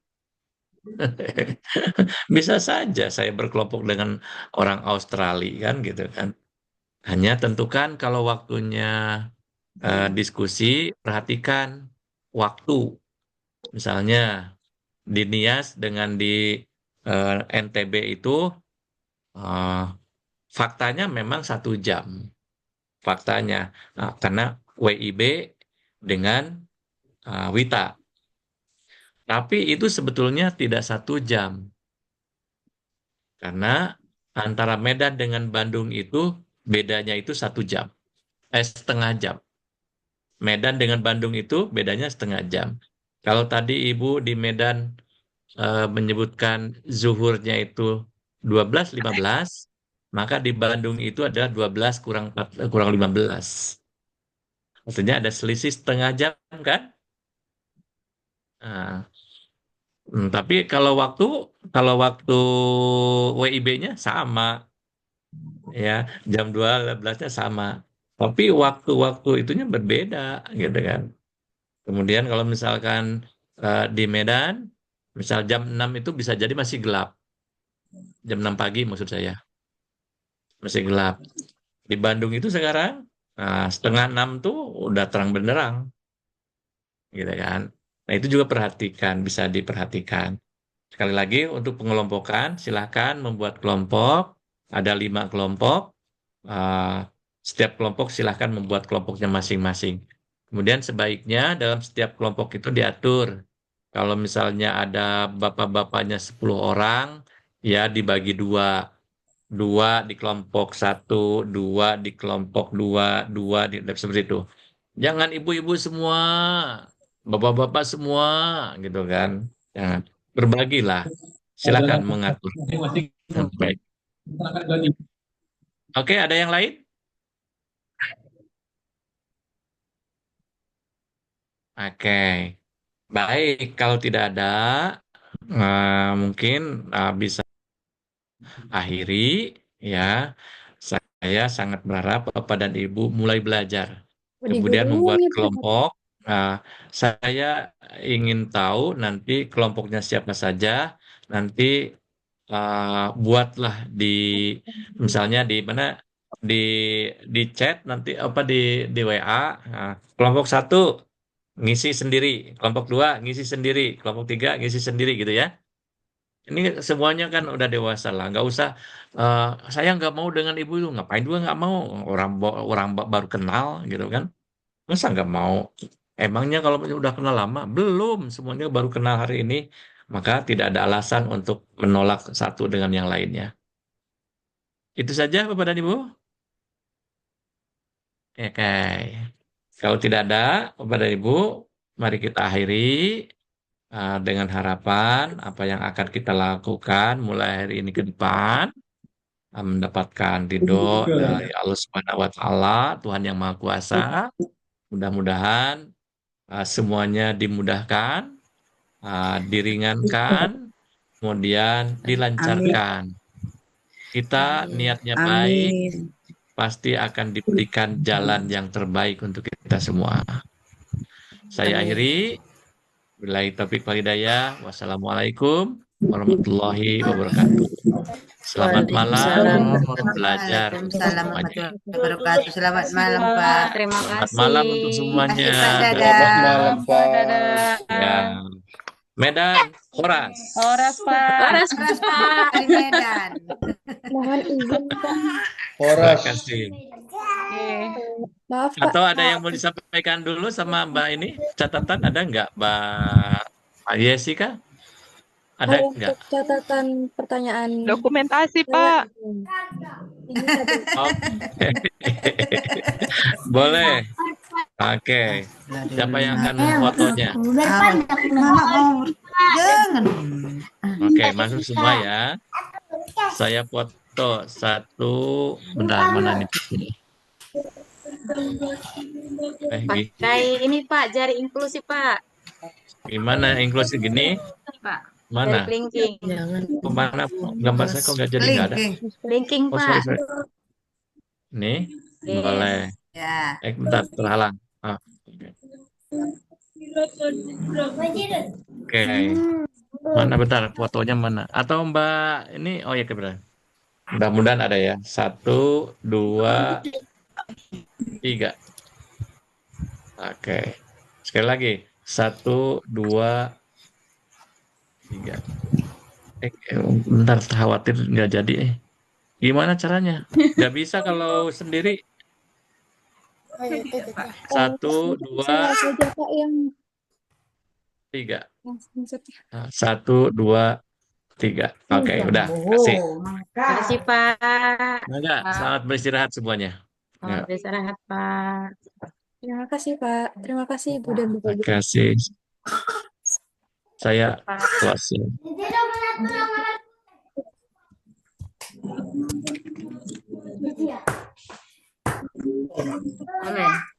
[SPEAKER 1] Bisa saja saya berkelompok dengan orang Australia kan gitu kan. Hanya tentukan kalau waktunya diskusi, perhatikan waktu. Misalnya di Nias dengan di NTB itu eh, faktanya memang 1 jam. Faktanya. Nah, karena WIB dengan Wita. Tapi itu sebetulnya tidak 1 jam. Karena antara Medan dengan Bandung itu bedanya itu 1 jam. Setengah jam. Medan dengan Bandung itu bedanya setengah jam. Kalau tadi Ibu di Medan menyebutkan zuhurnya itu 12.15, maka di Bandung itu ada 12 kurang 15. Maksudnya ada selisih setengah jam kan? Nah, tapi kalau waktu WIB-nya sama ya, jam 12-nya sama. Tapi waktu-waktu itunya berbeda gitu kan. Kemudian kalau misalkan di Medan, misal jam 6 itu bisa jadi masih gelap. Jam 6 pagi maksud saya. Masih gelap. Di Bandung itu sekarang setengah 6 tuh udah terang benderang. Gitu kan. Nah itu juga bisa diperhatikan. Sekali lagi untuk pengelompokan, silahkan membuat kelompok. Ada 5 kelompok. Uh, Setiap kelompok silahkan membuat kelompoknya masing-masing. Kemudian sebaiknya dalam setiap kelompok itu diatur. Kalau misalnya ada bapak-bapaknya 10 orang, ya dibagi 2. 2 di kelompok 1, 2 di kelompok 2, 2 seperti itu. Jangan ibu-ibu semua, bapak-bapak semua, gitu kan. Jangan. Berbagilah. Silakan mengatur. Baik. Oke, ada yang lain? Oke, baik. Kalau tidak ada, mungkin bisa akhiri ya. Saya sangat berharap Bapak dan Ibu mulai belajar, kemudian membuat kelompok. Saya ingin tahu nanti kelompoknya siapa saja. Nanti buatlah misalnya di mana di chat nanti apa di WA. Kelompok 1 ngisi sendiri, kelompok 2 ngisi sendiri, kelompok 3 ngisi sendiri gitu ya. Ini semuanya kan udah dewasa lah, nggak usah saya nggak mau dengan ibu itu, ngapain juga nggak mau, orang baru kenal gitu kan, masa nggak mau? Emangnya kalau udah kenal lama? Belum, semuanya baru kenal hari ini, maka tidak ada alasan untuk menolak satu dengan yang lainnya. Itu saja Bapak dan Ibu. Oke, kalau tidak ada Bapak dan Ibu, mari kita akhiri dengan harapan apa yang akan kita lakukan mulai hari ini ke depan, mendapatkan ridho dari Allah Subhanahu wa Ta'ala, Tuhan yang Maha Kuasa. Mudah-mudahan semuanya dimudahkan, diringankan, kemudian dilancarkan. Kita niatnya baik, pasti akan diberikan jalan yang terbaik untuk kita semua. Saya akhiri. Billahi taufiq wal hidayah. Wassalamualaikum warahmatullahi wabarakatuh. Selamat malam belajar.
[SPEAKER 8] Waalaikumsalam warahmatullahi wabarakatuh. Selamat malam, Pak.
[SPEAKER 16] Terima
[SPEAKER 1] Selamat
[SPEAKER 16] kasih.
[SPEAKER 1] malam untuk semuanya.
[SPEAKER 22] Selamat malam, Pak.
[SPEAKER 1] Ya. Medan, Horas.
[SPEAKER 8] Horas, Pak.
[SPEAKER 16] Horas,
[SPEAKER 8] Horas, Pak. Di Medan.
[SPEAKER 17] Mohon izin, Pak.
[SPEAKER 1] Terima kasih.
[SPEAKER 17] Maaf, Pak.
[SPEAKER 1] Atau ada yang mau disampaikan dulu sama Mbak ini? Catatan ada nggak, Mbak Jessica? Ada nggak?
[SPEAKER 17] Untuk catatan pertanyaan
[SPEAKER 7] Dokumentasi, Pak.
[SPEAKER 1] Oke. Boleh. Oke. Siapa yang akan fotonya? Oke, masuk semua ya. Saya foto satu. Bentar, mana nih?
[SPEAKER 16] Pakai ini Pak, jari inklusi Pak.
[SPEAKER 1] Gimana inklusi gini?
[SPEAKER 16] Pak.
[SPEAKER 1] Mana?
[SPEAKER 16] Jari kelingking.
[SPEAKER 1] Kemana? Gambar saya kok nggak jadi nggak ada?
[SPEAKER 16] Kelingking
[SPEAKER 1] Oh,
[SPEAKER 16] Pak.
[SPEAKER 1] sorry. Nih,
[SPEAKER 16] Yes.
[SPEAKER 1] boleh.
[SPEAKER 8] Ya.
[SPEAKER 1] Bentar, terhalang. Oke. Mana bentar, fotonya mana? Atau Mbak ini, oh ya kebetulan. Mudah-mudahan ada ya. 1, 2, 3. Oke. Sekali lagi. 1, 2, 3. Bentar, khawatir nggak jadi. Gimana caranya? Nggak bisa kalau sendiri. 1, 2, 3. 1, 2, 3. Oke, udah. Kasih.
[SPEAKER 16] Kasih Pak.
[SPEAKER 1] Enggak, selamat beristirahat semuanya.
[SPEAKER 16] Selamat beristirahat Pak.
[SPEAKER 17] Terima kasih, Pak. Terima kasih, Ibu dan Bapak.
[SPEAKER 1] Terima kasih. Saya close.
[SPEAKER 16] Boleh.